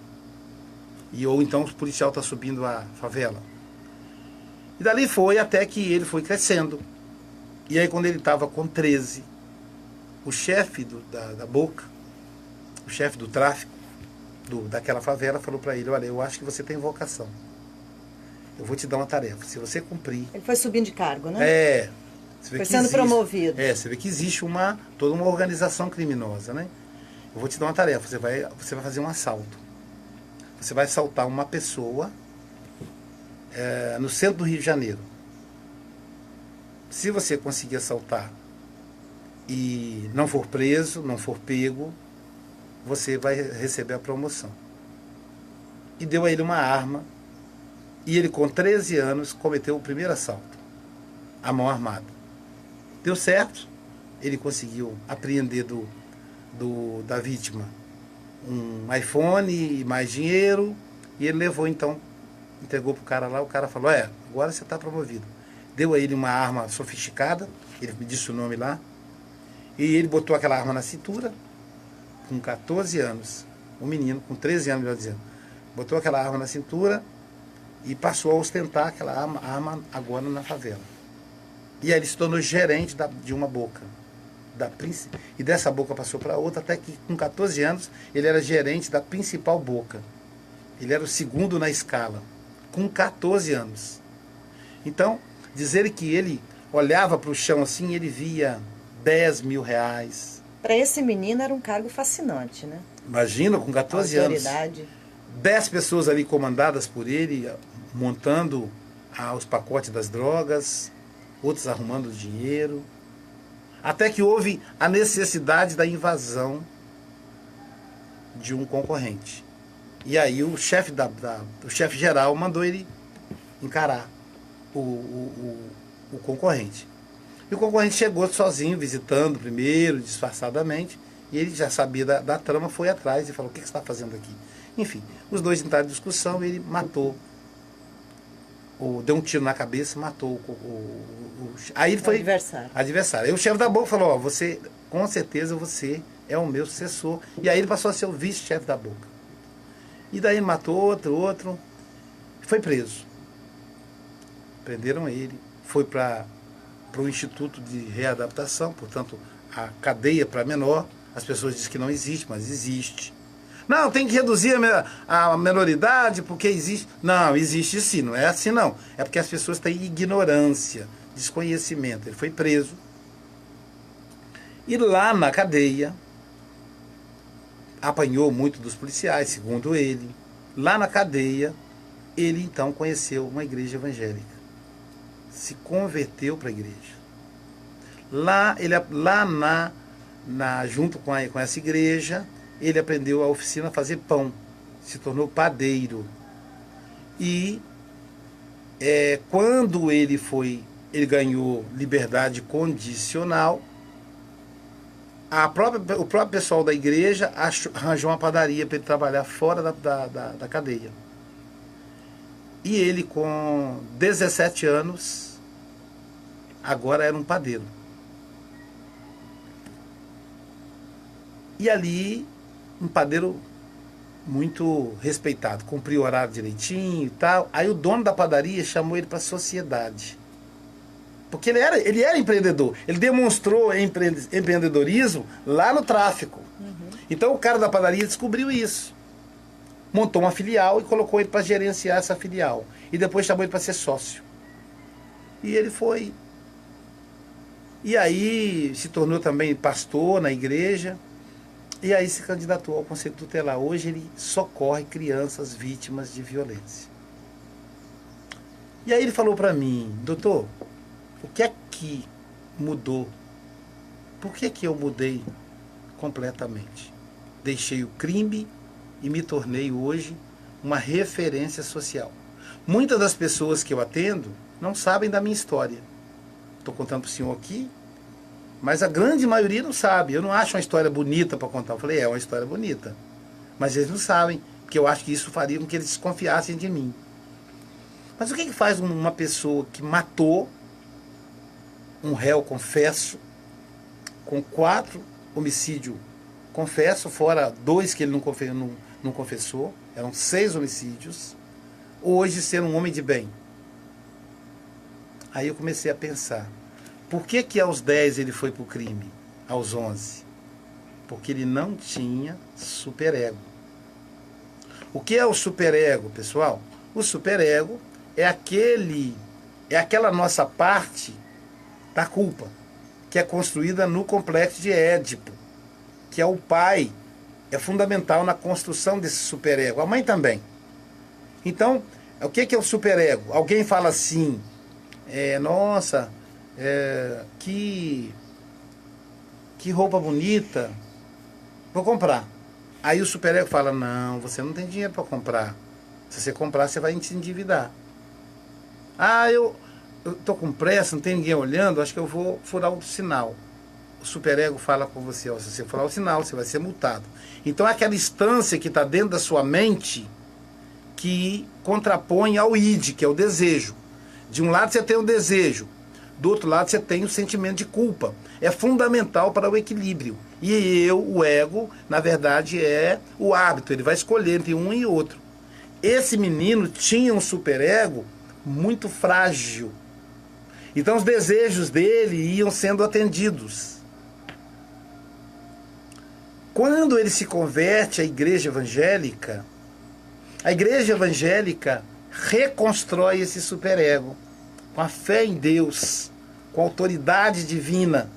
Ou então o policial está subindo a favela. E dali foi até que ele foi crescendo. E aí quando ele estava com 13, o chefe da Boca, o chefe do tráfico daquela favela, falou para ele: olha, eu acho que você tem vocação. Eu vou te dar uma tarefa. Se você cumprir... Ele foi subindo de cargo, né? Foi sendo promovido. Você vê que existe toda uma organização criminosa, né? Eu vou te dar uma tarefa. Você vai fazer um assalto. Você vai assaltar uma pessoa no centro do Rio de Janeiro. Se você conseguir assaltar e não for preso, não for pego, você vai receber a promoção. E deu a ele uma arma. E ele, com 13 anos, cometeu o primeiro assalto, à mão armada. Deu certo. Ele conseguiu apreender da vítima um iPhone e mais dinheiro. E ele levou, então, entregou para o cara lá. O cara falou: agora você está promovido. Deu a ele uma arma sofisticada. Ele me disse o nome lá. E ele botou aquela arma na cintura, com 14 anos. Um menino, com 13 anos, melhor dizendo. Botou aquela arma na cintura e passou a ostentar aquela arma agora na favela. E aí ele se tornou gerente de uma boca. E dessa boca passou para outra, até que com 14 anos ele era gerente da principal boca. Ele era o segundo na escala, com 14 anos. Então, dizer que ele olhava para o chão assim, ele via 10 mil reais. Para esse menino era um cargo fascinante, né? Imagina, com 14 anos. 10 pessoas ali comandadas por ele, montando os pacotes das drogas, outros arrumando dinheiro, até que houve a necessidade da invasão de um concorrente. E aí o chefe geral mandou ele encarar o concorrente. E o concorrente chegou sozinho, visitando primeiro, disfarçadamente, e ele já sabia da trama, foi atrás e falou: o que você está fazendo aqui? Enfim, os dois entraram em discussão, ele matou, deu um tiro na cabeça, matou aí ele foi adversário. Aí o chefe da boca falou: você, com certeza você é o meu sucessor. E aí ele passou a ser o vice-chefe da boca. E daí ele matou outro, foi preso. Prenderam ele, foi para o Instituto de Readaptação, portanto, a cadeia para menor. As pessoas dizem que não existe, mas existe. Não, tem que reduzir a menoridade porque existe. Não, existe sim, não é assim não. É porque as pessoas têm ignorância, desconhecimento. Ele foi preso. E lá na cadeia, apanhou muito dos policiais, segundo ele. Lá na cadeia, ele então conheceu uma igreja evangélica. Se converteu para a igreja. Junto com essa igreja, ele aprendeu a oficina a fazer pão, se tornou padeiro. E quando ele ganhou liberdade condicional, o próprio pessoal da igreja arranjou uma padaria para ele trabalhar fora da cadeia. E ele, com 17 anos, agora era um padeiro. E ali, um padeiro muito respeitado, cumpria o horário direitinho e tal. Aí o dono da padaria chamou ele para a sociedade. Porque ele era empreendedor. Ele demonstrou empreendedorismo lá no tráfico. Então o cara da padaria descobriu isso. Montou uma filial e colocou ele para gerenciar essa filial. E depois chamou ele para ser sócio. E ele foi. E aí se tornou também pastor na igreja. E aí se candidatou ao Conselho Tutelar. Hoje ele socorre crianças vítimas de violência. E aí ele falou para mim: doutor, o que é que mudou? Por que eu mudei completamente? Deixei o crime e me tornei hoje uma referência social. Muitas das pessoas que eu atendo não sabem da minha história. Estou contando para o senhor aqui, mas a grande maioria não sabe. Eu não acho uma história bonita para contar. Eu falei, é uma história bonita. Mas eles não sabem, porque eu acho que isso faria com que eles desconfiassem de mim. Mas o que faz uma pessoa que matou um réu confesso, com 4 homicídios confesso, fora 2 que ele não confessou, eram 6 homicídios, hoje ser um homem de bem? Aí eu comecei a pensar, por que aos 10 ele foi para o crime? Aos 11? Porque ele não tinha superego. O que é o superego, pessoal? O superego é aquela nossa parte da culpa, que é construída no complexo de Édipo, que é o pai, é fundamental na construção desse superego, a mãe também. Então, o que é o superego? Alguém fala assim, nossa, que roupa bonita, vou comprar. Aí o superego fala, não, você não tem dinheiro para comprar. Se você comprar, você vai se endividar. Ah, eu estou com pressa, não tem ninguém olhando, acho que eu vou furar o sinal. O superego fala com você, se você furar o sinal, você vai ser multado. Então é aquela instância que está dentro da sua mente que contrapõe ao id, que é o desejo. De um lado você tem o desejo, do outro lado você tem o sentimento de culpa. É fundamental para o equilíbrio. E o ego, na verdade, é o hábito, ele vai escolher entre um e outro. Esse menino tinha um superego muito frágil. Então os desejos dele iam sendo atendidos. Quando ele se converte à igreja evangélica, a igreja evangélica reconstrói esse superego com a fé em Deus, com a autoridade divina.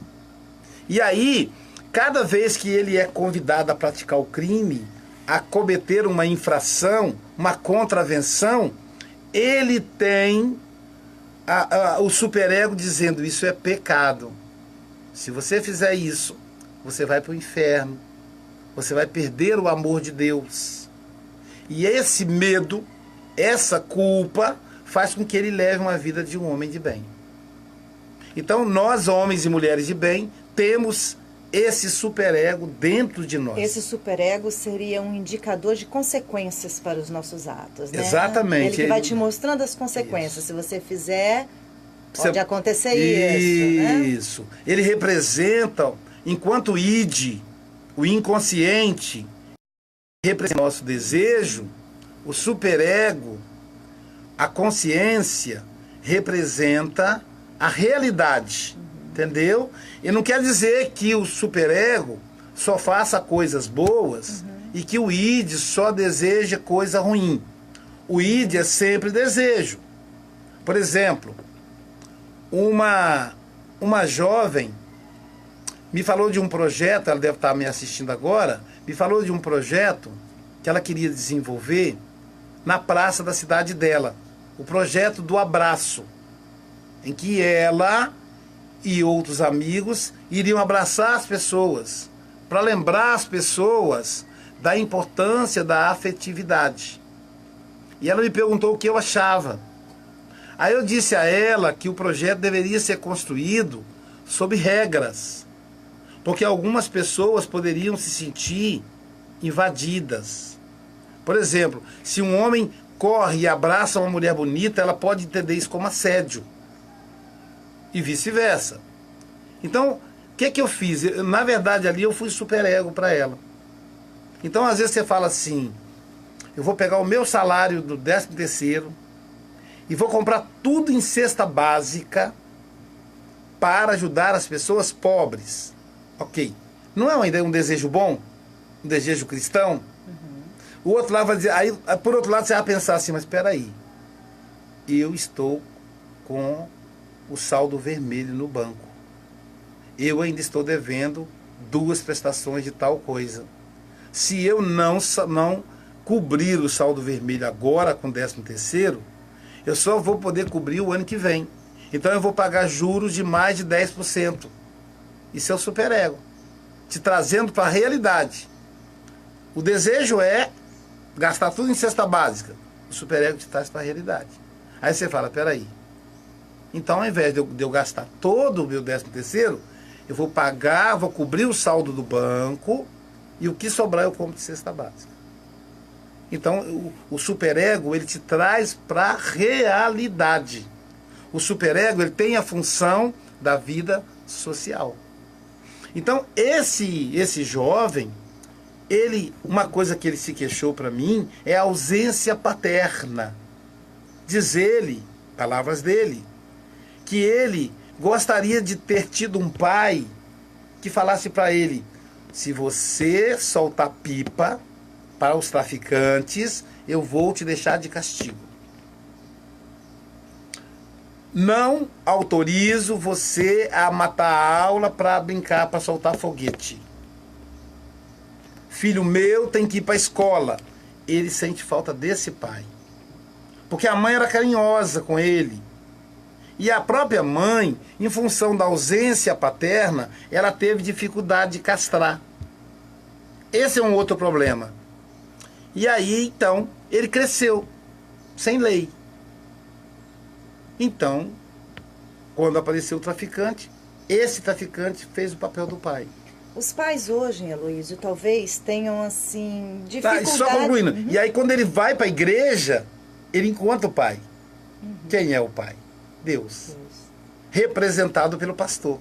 E aí, cada vez que ele é convidado a praticar o crime, a cometer uma infração, uma contravenção, ele tem o superego dizendo, isso é pecado. Se você fizer isso, você vai para o inferno. Você vai perder o amor de Deus. E esse medo, essa culpa, faz com que ele leve uma vida de um homem de bem. Então, nós, homens e mulheres de bem, temos esse superego dentro de nós. Esse superego seria um indicador de consequências para os nossos atos, né? Exatamente. Ele que vai te mostrando as consequências. Isso. Se você fizer, pode acontecer isso, né? Isso. Ele representa, enquanto o id, o inconsciente, representa o nosso desejo, o superego, a consciência, representa a realidade. Entendeu? E não quer dizer que o superego só faça coisas boas e que o id só deseja coisa ruim. O id é sempre desejo. Por exemplo, uma jovem me falou de um projeto, ela deve estar me assistindo agora, me falou de um projeto que ela queria desenvolver na praça da cidade dela. O projeto do abraço, em que ela e outros amigos iriam abraçar as pessoas, para lembrar as pessoas da importância da afetividade. E ela me perguntou o que eu achava. Aí eu disse a ela que o projeto deveria ser construído sob regras, porque algumas pessoas poderiam se sentir invadidas. Por exemplo, se um homem corre e abraça uma mulher bonita, ela pode entender isso como assédio. E vice-versa. Então, o que eu fiz? Na verdade, ali eu fui superego para ela. Então, às vezes você fala assim, eu vou pegar o meu salário do 13º e vou comprar tudo em cesta básica para ajudar as pessoas pobres. Ok. Não é uma ideia, um desejo bom? Um desejo cristão? O outro lado vai dizer, aí, por outro lado você vai pensar assim, mas espera aí, eu estou com o saldo vermelho no banco. Eu ainda estou devendo 2 prestações de tal coisa. Se eu não cobrir o saldo vermelho agora com o 13º, eu só vou poder cobrir o ano que vem. Então eu vou pagar juros de mais de 10%. Isso é o superego, te trazendo para a realidade. O desejo é gastar tudo em cesta básica. O superego te traz para a realidade. Aí você fala, peraí, então ao invés de eu gastar todo o meu 13º, eu vou pagar, vou cobrir o saldo do banco e o que sobrar eu compro de cesta básica. Então o superego, ele te traz para a realidade. O superego, ele tem a função da vida social. Então esse jovem, uma coisa que ele se queixou para mim é a ausência paterna. Diz ele, palavras dele, que ele gostaria de ter tido um pai que falasse para ele, se você soltar pipa para os traficantes, eu vou te deixar de castigo. Não autorizo você a matar a aula para brincar, para soltar foguete. Filho meu tem que ir para a escola. Ele sente falta desse pai. Porque a mãe era carinhosa com ele. E a própria mãe, em função da ausência paterna, ela teve dificuldade de castrar. Esse é um outro problema. E aí, então, ele cresceu, sem lei. Então, quando apareceu o traficante, esse traficante fez o papel do pai. Os pais hoje, Heloísio, talvez tenham, assim, dificuldade... Tá, só concluindo. E aí, quando ele vai para a igreja, ele encontra o pai. Quem é o pai? Deus. Representado pelo pastor.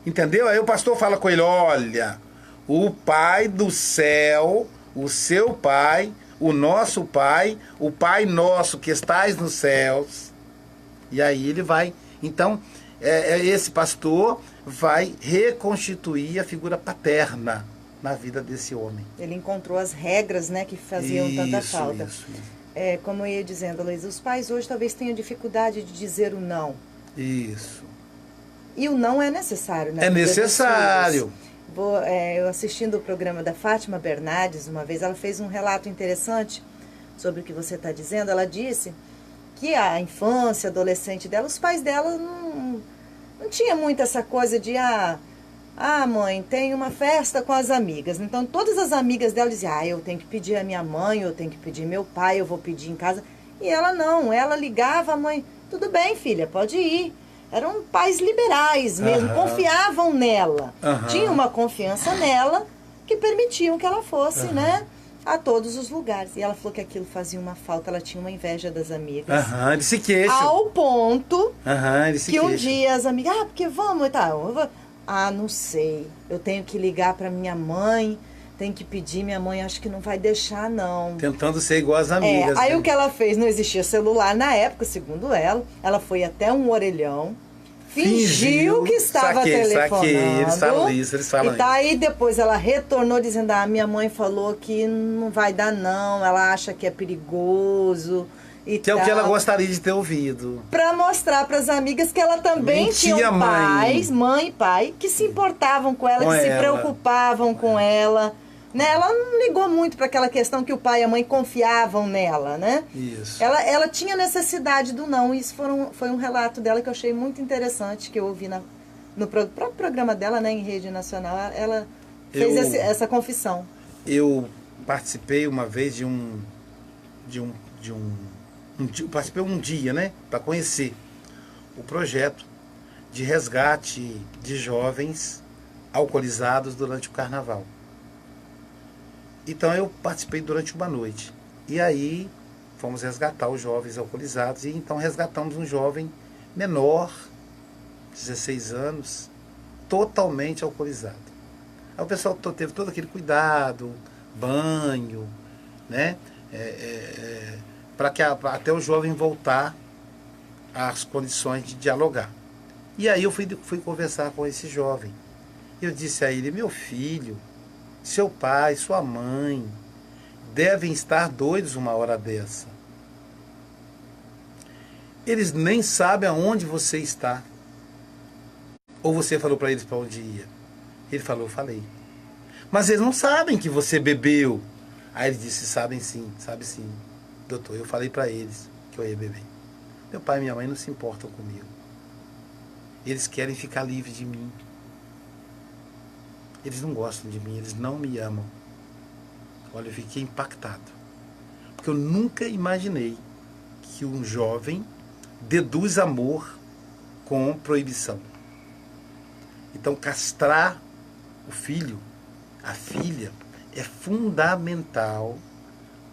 Entendeu? Aí o pastor fala com ele, olha, o pai do céu, o seu pai, o nosso pai, o pai nosso que estás nos céus. E aí ele vai. Então, esse pastor vai reconstituir a figura paterna na vida desse homem. Ele encontrou as regras, né, que faziam tanta falta. Isso. Como eu ia dizendo, Luiz, os pais hoje talvez tenham dificuldade de dizer o não. Isso. E o não é necessário, né? É necessário. Eu assistindo o programa da Fátima Bernardes, uma vez, ela fez um relato interessante sobre o que você está dizendo. Ela disse que a infância, adolescente dela, os pais dela não tinha muito essa coisa de, mãe, tem uma festa com as amigas. Então, todas as amigas dela diziam, eu tenho que pedir a minha mãe, eu tenho que pedir meu pai, eu vou pedir em casa. E ela não, ela ligava, a mãe, tudo bem, filha, pode ir. Eram pais liberais mesmo, confiavam nela. Tinham uma confiança nela que permitiam que ela fosse, né, a todos os lugares. E ela falou que aquilo fazia uma falta, ela tinha uma inveja das amigas. Ele se queixa. Ao ponto ele se que um queixa. dia as amigas, porque vamos e tal. Não sei, eu tenho que ligar para minha mãe, tenho que pedir, minha mãe acho que não vai deixar não. Tentando ser igual às amigas. Aí o que ela fez, não existia celular na época, segundo ela foi até um orelhão, fingiu que estava telefonando. Saquei, eles falam isso, E aí depois ela retornou dizendo, minha mãe falou que não vai dar não, ela acha que é perigoso. Que é o que ela gostaria de ter ouvido. Para mostrar para as amigas que ela também tinha pais, mãe e pai, que se importavam com ela, que se preocupavam com ela. Né? Ela não ligou muito para aquela questão que o pai e a mãe confiavam nela, né? Isso. Ela tinha necessidade do não. Isso foi um relato dela que eu achei muito interessante, que eu ouvi no próprio programa dela, né, em rede nacional. Ela fez essa confissão. Eu participei uma vez participei um dia, né, para conhecer o projeto de resgate de jovens alcoolizados durante o carnaval. Então eu participei durante uma noite. E aí fomos resgatar os jovens alcoolizados e então resgatamos um jovem menor, 16 anos, totalmente alcoolizado. Aí o pessoal teve todo aquele cuidado, banho, né? para que até o jovem voltar às condições de dialogar. E aí eu fui conversar com esse jovem. Eu disse a ele: meu filho, seu pai, sua mãe devem estar doidos uma hora dessa. Eles nem sabem aonde você está. Ou você falou para eles para onde ia? Ele falou: eu falei. Mas eles não sabem que você bebeu. Aí ele disse: sabem sim, sabe sim. Doutor, eu falei para eles que eu ia beber. Meu pai e minha mãe não se importam comigo. Eles querem ficar livres de mim. Eles não gostam de mim, eles não me amam. Olha, eu fiquei impactado. Porque eu nunca imaginei que um jovem deduz amor com proibição. Então, castrar o filho, a filha, é fundamental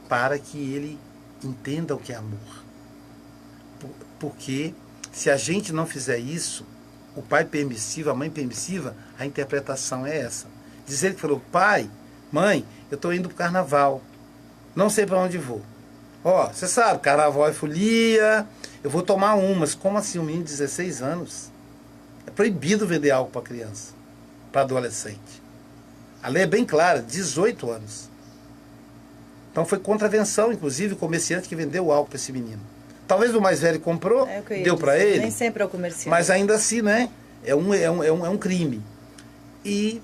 para que ele entenda o que é amor. Porque se a gente não fizer isso, o pai permissivo, a mãe permissiva, a interpretação é essa. Dizer que falou: pai, mãe, eu estou indo para o carnaval, não sei para onde vou. Ó, você sabe, carnaval é folia, eu vou tomar umas. Como assim, um menino de 16 anos? É proibido vender álcool para criança, para adolescente. A lei é bem clara, 18 anos. Então foi contravenção, inclusive, o comerciante que vendeu o álcool para esse menino. Talvez o mais velho comprou, deu para ele. Nem sempre é o comerciante. Mas ainda assim, né? É um crime. E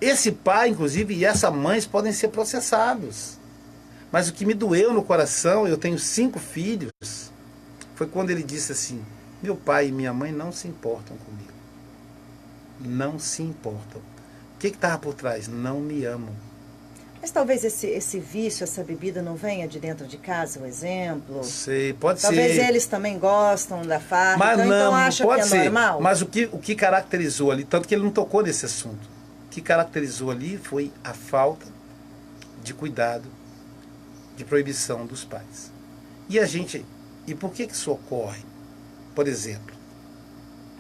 esse pai, inclusive, e essa mãe podem ser processados. Mas o que me doeu no coração, eu tenho 5 filhos, foi quando ele disse assim: meu pai e minha mãe não se importam comigo. Não se importam. O que estava por trás? Não me amam. Mas talvez esse vício, essa bebida não venha de dentro de casa, o exemplo? Sei, pode talvez ser. Talvez eles também gostam da farra, mas então acham pode que é ser. normal? Mas o que caracterizou ali, tanto que ele não tocou nesse assunto, o que caracterizou ali foi a falta de cuidado, de proibição dos pais. E por que isso ocorre? Por exemplo,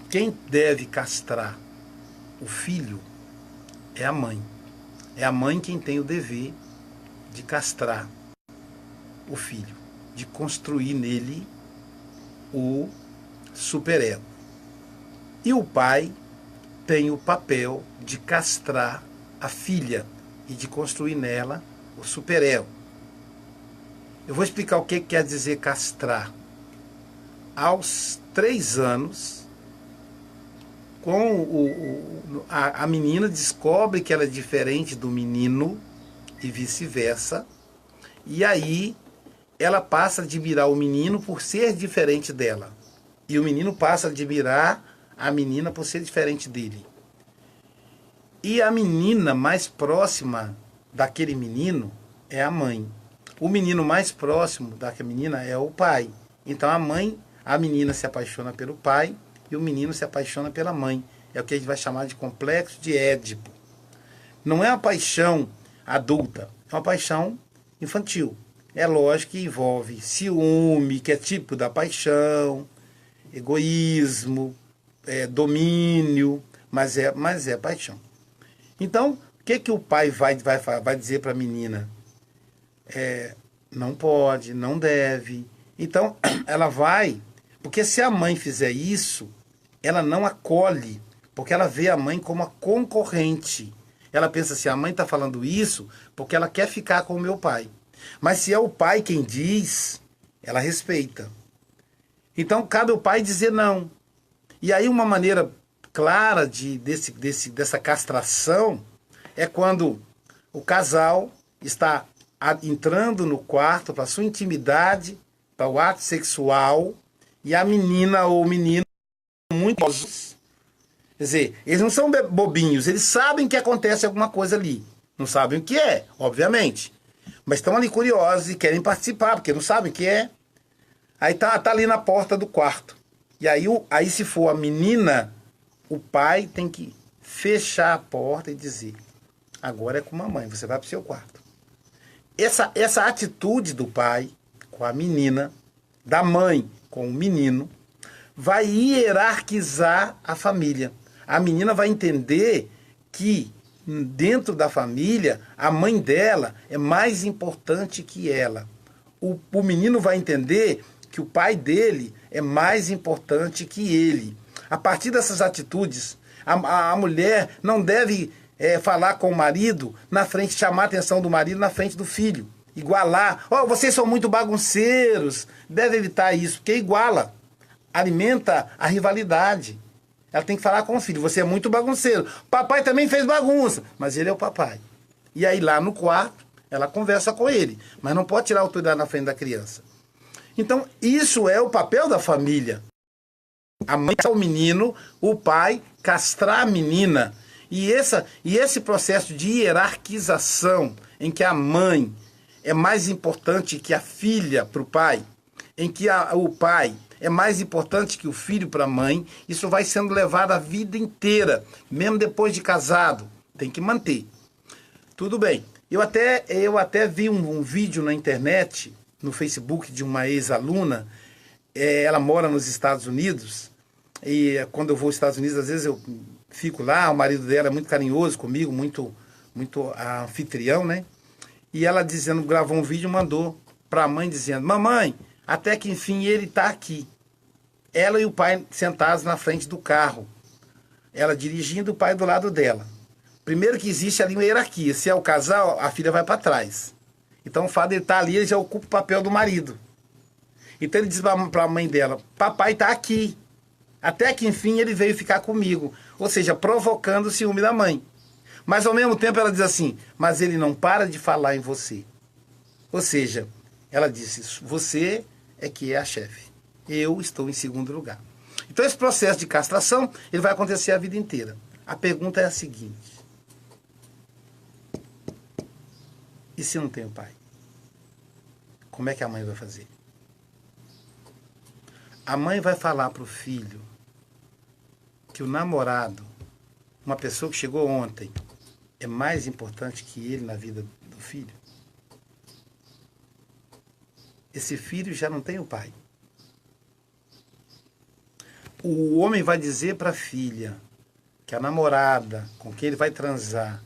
quem deve castrar o filho é a mãe. É a mãe quem tem o dever de castrar o filho, de construir nele o superego. E o pai tem o papel de castrar a filha e de construir nela o superego. Eu vou explicar o que quer dizer castrar. Aos 3 anos, a menina descobre que ela é diferente do menino e vice-versa, e aí ela passa a admirar o menino por ser diferente dela, e o menino passa a admirar a menina por ser diferente dele. E a menina mais próxima daquele menino é a mãe. O menino mais próximo daquela menina é o pai. Então a menina se apaixona pelo pai e o menino se apaixona pela mãe. É o que a gente vai chamar de complexo de Édipo. Não é uma paixão adulta, é uma paixão infantil. É lógico que envolve ciúme, que é típico da paixão, egoísmo, domínio, mas é paixão. Então, o que o pai vai dizer para a menina? Não pode, não deve. Então, ela vai, porque se a mãe fizer isso, ela não acolhe, porque ela vê a mãe como a concorrente. Ela pensa assim: a mãe está falando isso porque ela quer ficar com o meu pai. Mas se é o pai quem diz, ela respeita. Então, cabe ao pai dizer não. E aí uma maneira clara dessa castração é quando o casal está entrando no quarto para sua intimidade, para o ato sexual, e a menina ou o menino muito... Quer dizer, eles não são bobinhos, eles sabem que acontece alguma coisa ali. Não sabem o que é, obviamente. Mas estão ali curiosos e querem participar, porque não sabem o que é. Aí tá ali na porta do quarto. E aí se for a menina, o pai tem que fechar a porta e dizer: agora é com a mamãe, você vai para o seu quarto. Essa atitude do pai com a menina, da mãe com o menino, vai hierarquizar a família. A menina vai entender que dentro da família, a mãe dela é mais importante que ela. O menino vai entender que o pai dele é mais importante que ele. A partir dessas atitudes, a mulher não deve falar com o marido na frente, chamar a atenção do marido na frente do filho. Igualar. Oh, vocês são muito bagunceiros. Deve evitar isso, porque iguala. Alimenta a rivalidade. Ela tem que falar com o filho. Você é muito bagunceiro. Papai também fez bagunça, mas ele é o papai. E aí lá no quarto, ela conversa com ele. Mas não pode tirar a autoridade na frente da criança. Então, isso é o papel da família. A mãe castrar o menino, o pai castrar a menina. E esse processo de hierarquização, em que a mãe é mais importante que a filha para o pai, em que o pai é mais importante que o filho para a mãe, isso vai sendo levado a vida inteira, mesmo depois de casado. Tem que manter. Tudo bem. Eu até vi um vídeo na internet, no Facebook, de uma ex-aluna. Ela mora nos Estados Unidos, e quando eu vou aos Estados Unidos, às vezes eu fico lá, o marido dela é muito carinhoso comigo, muito anfitrião, né? E ela gravou um vídeo e mandou para a mãe dizendo: mamãe, até que enfim ele está aqui. Ela e o pai sentados na frente do carro. Ela dirigindo, o pai do lado dela. Primeiro que existe ali uma hierarquia. Se é o casal, a filha vai para trás. Então o fato de ele estar ali, ele já ocupa o papel do marido. Então ele diz para a mãe dela: papai está aqui. Até que enfim ele veio ficar comigo. Ou seja, provocando o ciúme da mãe. Mas ao mesmo tempo ela diz assim: mas ele não para de falar em você. Ou seja, ela disse: você é que é a chefe. Eu estou em segundo lugar. Então esse processo de castração, ele vai acontecer a vida inteira. A pergunta é a seguinte: e se não tem o pai? Como é que a mãe vai fazer? A mãe vai falar para o filho que o namorado, uma pessoa que chegou ontem, é mais importante que ele na vida do filho? Esse filho já não tem o pai. O homem vai dizer para a filha que a namorada com quem ele vai transar,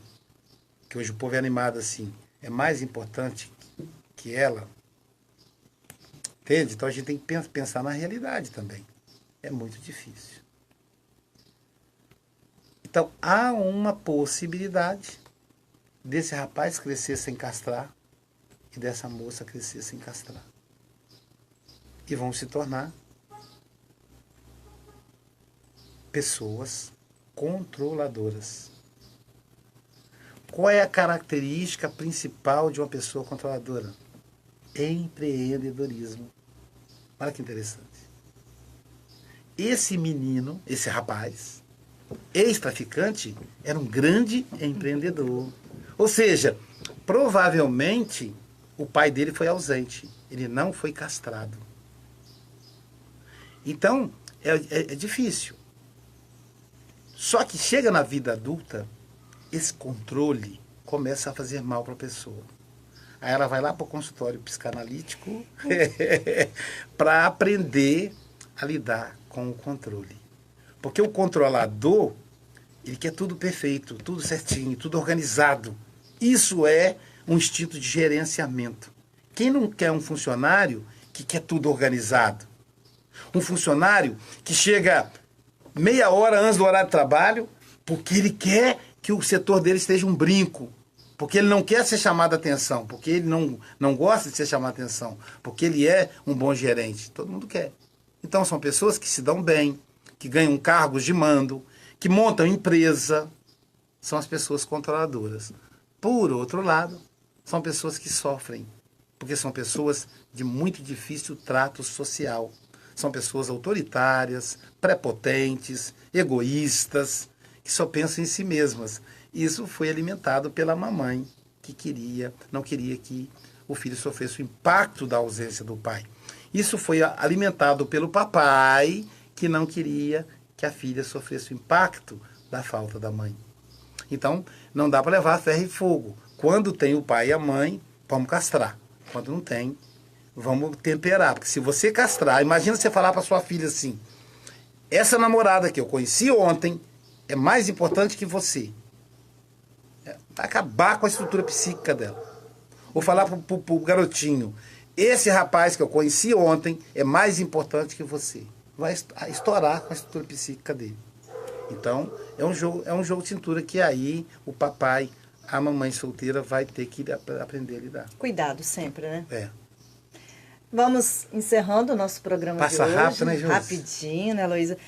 que hoje o povo é animado assim, é mais importante que ela. Entende? Então a gente tem que pensar na realidade também. É muito difícil. Então há uma possibilidade desse rapaz crescer sem castrar e dessa moça crescer sem castrar. E vão se tornar pessoas controladoras. Qual é a característica principal de uma pessoa controladora? Empreendedorismo. Olha que interessante. Esse menino, esse rapaz, ex-traficante, era um grande empreendedor. Ou seja, provavelmente o pai dele foi ausente. Ele não foi castrado. Então, é difícil. Só que chega na vida adulta, esse controle começa a fazer mal para a pessoa. Aí ela vai lá para o consultório psicanalítico para aprender a lidar com o controle. Porque o controlador, ele quer tudo perfeito, tudo certinho, tudo organizado. Isso é um instinto de gerenciamento. Quem não quer um funcionário que quer tudo organizado? Um funcionário que chega meia hora antes do horário de trabalho porque ele quer que o setor dele esteja um brinco. Porque ele não quer ser chamado a atenção, porque ele não gosta de ser chamado a atenção, porque ele é um bom gerente. Todo mundo quer. Então são pessoas que se dão bem, que ganham cargos de mando, que montam empresa. São as pessoas controladoras. Por outro lado, são pessoas que sofrem, porque são pessoas de muito difícil trato social. São pessoas autoritárias, prepotentes, egoístas, que só pensam em si mesmas. Isso foi alimentado pela mamãe, que não queria que o filho sofresse o impacto da ausência do pai. Isso foi alimentado pelo papai, que não queria que a filha sofresse o impacto da falta da mãe. Então, não dá para levar a ferro e fogo. Quando tem o pai e a mãe, vamos castrar. Quando não tem, vamos temperar. Porque se você castrar, imagina você falar para sua filha assim: essa namorada que eu conheci ontem é mais importante que você. acabar com a estrutura psíquica dela. Ou falar pro garotinho, esse rapaz que eu conheci ontem é mais importante que você. Vai estourar com a estrutura psíquica dele. Então, é um jogo de cintura que aí o papai, a mamãe solteira vai ter que aprender a lidar. Cuidado sempre, né? É. Vamos encerrando o nosso programa de hoje. Passa rápido, né, Josi? Rapidinho, né, Luísa?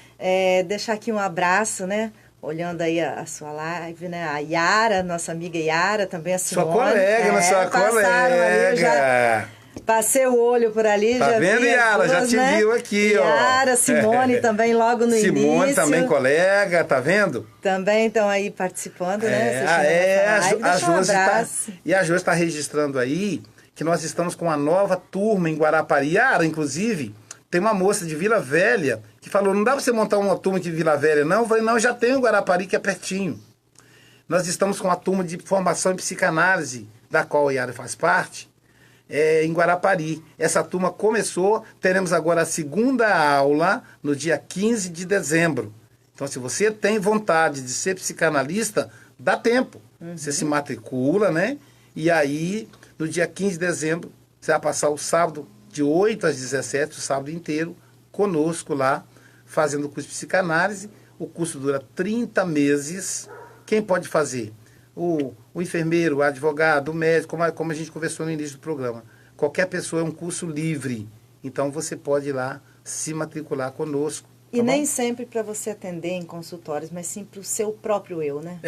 Deixar aqui um abraço, né? Olhando aí a sua live, né? A Yara, nossa amiga Yara, também a Simone. Sua colega, sua colega. Ali, já passei o olho por ali. Tá já vendo, Yara? duas, já te né? viu aqui, Yara, Simone também logo no início. Simone também colega, tá vendo? Também estão aí participando, né? A Josi e a Josi está registrando aí que nós estamos com uma nova turma em Guarapari. Yara, inclusive, tem uma moça de Vila Velha que falou, não dá pra você montar uma turma de Vila Velha, não? Eu falei, não, já tem o Guarapari, que é pertinho. Nós estamos com uma turma de formação em psicanálise, da qual a Yara faz parte, em Guarapari. Essa turma começou, teremos agora a segunda aula no dia 15 de dezembro. Então, se você tem vontade de ser psicanalista, dá tempo. Você se matricula, né? E aí, no dia 15 de dezembro, você vai passar o sábado de 8 às 17, o sábado inteiro, conosco lá, fazendo o curso de psicanálise. O curso dura 30 meses. Quem pode fazer? O enfermeiro, o advogado, o médico, como a gente conversou no início do programa. Qualquer pessoa, é um curso livre. Então, você pode ir lá se matricular conosco. E nem sempre para você atender em consultórios, mas sim para o seu próprio eu, né?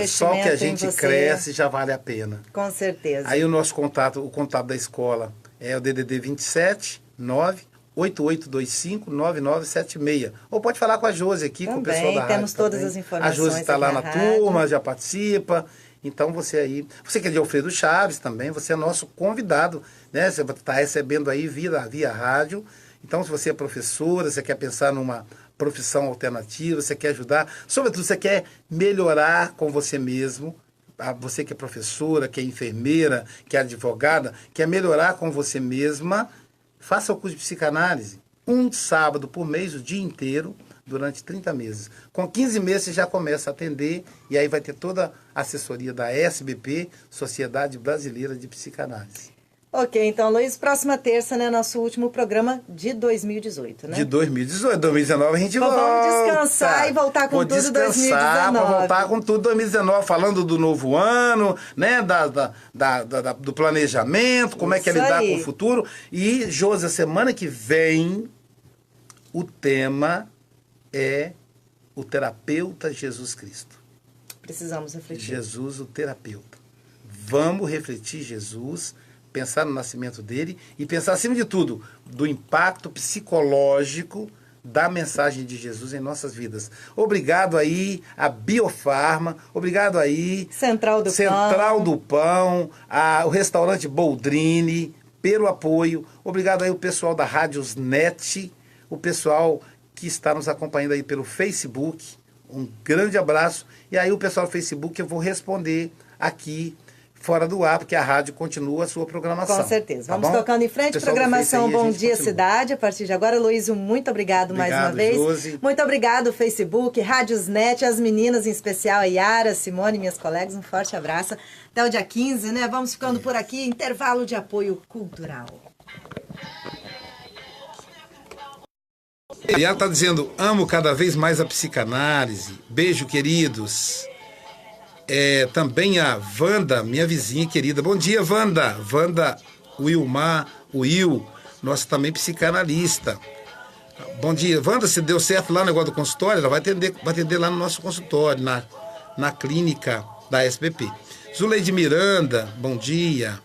Só que a gente cresce já vale a pena. Com certeza. Aí o nosso contato, o contato da escola é o DDD 27 98825 9976. Ou pode falar com a Josi aqui, também, com o pessoal da rádio. Temos todas as informações. A Josi está lá na turma, já participa. Então você aí, você que é de Alfredo Chaves também, você é nosso convidado, né? Você está recebendo aí via rádio. Então, se você é professora, você quer pensar numa profissão alternativa, você quer ajudar, sobretudo você quer melhorar com você mesmo, você que é professora, que é enfermeira, que é advogada, quer melhorar com você mesma, faça o curso de psicanálise. Um sábado por mês, o dia inteiro, durante 30 meses. Com 15 meses você já começa a atender e aí vai ter toda a assessoria da SBP, Sociedade Brasileira de Psicanálise. Ok, então, Luiz, próxima terça, né, nosso último programa de 2018, né? De 2018, 2019 a gente volta. Vamos descansar e voltar com tudo 2019. Para voltar com tudo 2019, falando do novo ano, né, do planejamento, como é que é lidar com o futuro. E, Josi, a semana que vem, o tema é o terapeuta Jesus Cristo. Precisamos refletir. Jesus, o terapeuta. Vamos refletir Jesus, pensar no nascimento dele e pensar, acima de tudo, do impacto psicológico da mensagem de Jesus em nossas vidas. Obrigado aí a Biofarma, obrigado aí Central do Pão, o restaurante Boldrini, pelo apoio. Obrigado aí o pessoal da Rádiosnet, o pessoal que está nos acompanhando aí pelo Facebook. Um grande abraço. E aí o pessoal do Facebook eu vou responder aqui fora do ar, porque a rádio continua a sua programação. Com certeza. Tá Vamos bom? tocando em frente. Programação aí, Bom Dia continua. Cidade. A partir de agora, Luísio, muito obrigado mais uma vez. Josi. Muito obrigado, Facebook, Rádiosnet, as meninas, em especial a Yara, Simone, minhas colegas. Um forte abraço. Até o dia 15, né? Vamos ficando por aqui. Intervalo de apoio cultural. E ela está dizendo, amo cada vez mais a psicanálise. Beijo, queridos. Também a Wanda, minha vizinha querida. Bom dia, Wanda. Wanda Wilmar, Will, nossa também psicanalista. Bom dia. Wanda, se deu certo lá no negócio do consultório, ela vai atender lá no nosso consultório, na clínica da SBP. Zuleide Miranda, bom dia.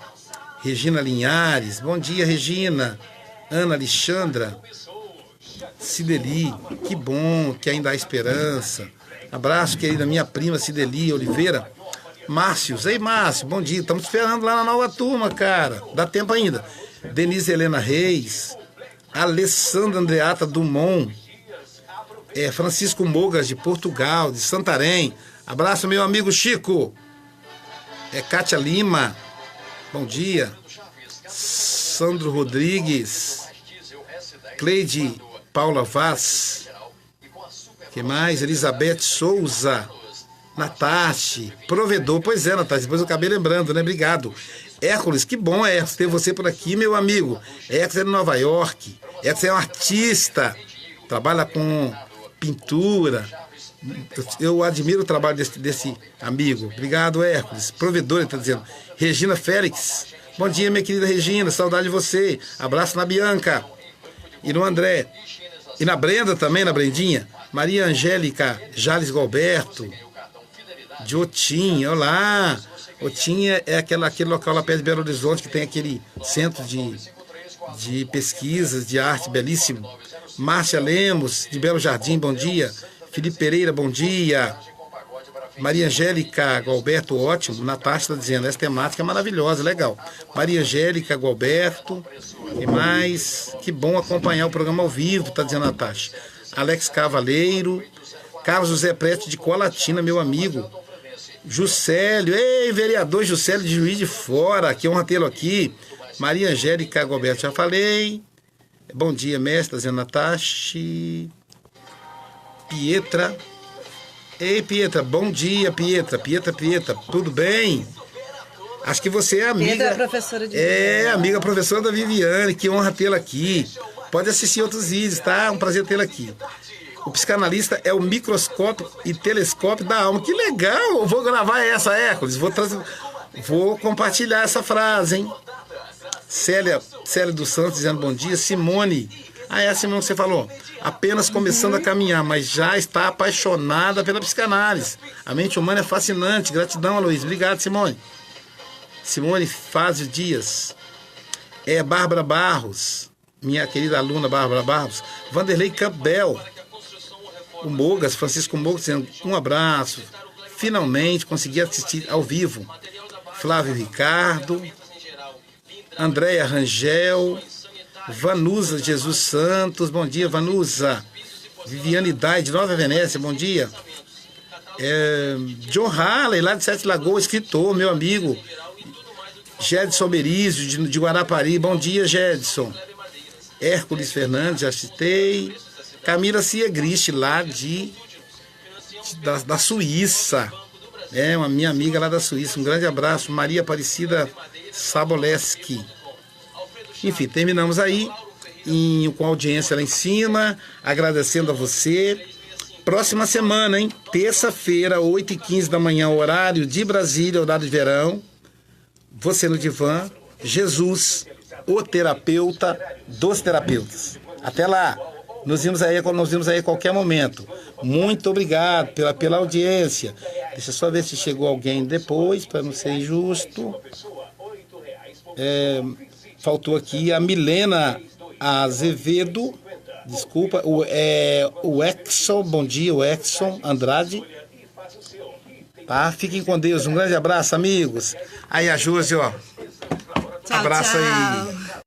Regina Linhares, bom dia, Regina. Ana Alexandra, Cideli, que bom que ainda há esperança. Abraço, querida minha prima Cideli Oliveira. Márcio, ei Márcio, bom dia. Estamos esperando lá na nova turma, cara. Dá tempo ainda. Denise Helena Reis, Alessandra Andreata Dumont, Francisco Mogas de Portugal, de Santarém. Abraço, meu amigo Chico. Kátia Lima, bom dia. Sandro Rodrigues, Cleide Paula Vaz, que mais? Elizabeth Souza, Natasha, provedor. Pois é, Natasha, depois eu acabei lembrando, né? Obrigado. Hércules, que bom, Hércules, ter você por aqui, meu amigo. Hércules é de Nova York. Hércules é um artista. Trabalha com pintura. Eu admiro o trabalho desse amigo. Obrigado, Hércules. Provedor, ele está dizendo. Regina Félix. Bom dia, minha querida Regina. Saudade de você. Abraço na Bianca. E no André. E na Brenda também, na Brendinha. Maria Angélica Jales Galberto. De Otim. Olá. Otim é aquele local lá perto de Belo Horizonte que tem aquele centro de pesquisas, de arte belíssimo. Márcia Lemos, de Belo Jardim, bom dia. Felipe Pereira, bom dia. Maria Angélica Galberto, ótimo. Natasha está dizendo, essa temática é maravilhosa, legal. Maria Angélica Galberto, e mais, que bom acompanhar o programa ao vivo, está dizendo a Natasha. Alex Cavaleiro, Carlos José Prete de Colatina, meu amigo. Juscelio, ei, vereador Juscelio de Juiz de Fora, que honra tê-lo aqui. Maria Angélica Galberto, já falei. Bom dia, mestre, está dizendo Natasha. Pietra. Ei, Pietra, bom dia, Pietra. Pietra, tudo bem? Acho que você é amiga. Pietra é professora de Viviane. Amiga professora da Viviane, que honra tê-la aqui. Pode assistir outros vídeos, tá? É um prazer tê-la aqui. O psicanalista é o microscópio e telescópio da alma. Que legal! Eu vou gravar essa, Hércules. Vou compartilhar essa frase, hein? Célia dos Santos dizendo bom dia. Simone. É a Simone que você falou. Apenas começando a caminhar, mas já está apaixonada pela psicanálise. A mente humana é fascinante. Gratidão, Luiz. Obrigado, Simone. Simone Fázio Dias. Bárbara Barros. Minha querida aluna Bárbara Barros. Vanderlei Campbell. O Mogas, Francisco Mogas, dizendo um abraço. Finalmente consegui assistir ao vivo. Flávio Ricardo. Andréia Rangel. Vanusa Jesus Santos, bom dia, Vanusa. Viviane Dai, de Nova Venécia, bom dia. John Halley, lá de Sete Lagoas, escritor, meu amigo. Gedson Berizio, de Guarapari, bom dia, Gedson. Hércules Fernandes, já citei. Camila Siegrist, lá da Suíça. Uma minha amiga lá da Suíça, um grande abraço. Maria Aparecida Saboleski. Enfim, terminamos aí com a audiência lá em cima, agradecendo a você. Próxima semana, hein? Terça-feira, 8h15 da manhã, horário de Brasília, horário de verão. Você no divã, Jesus, o terapeuta dos terapeutas. Até lá, nos vimos aí a qualquer momento. Muito obrigado pela audiência. Deixa eu só ver se chegou alguém depois, para não ser injusto. Faltou aqui a Milena Azevedo, desculpa, o Exxon, bom dia, o Exxon Andrade. Tá? Fiquem com Deus, um grande abraço, amigos. Aí a Josi, ó. Tchau, abraço tchau. aí.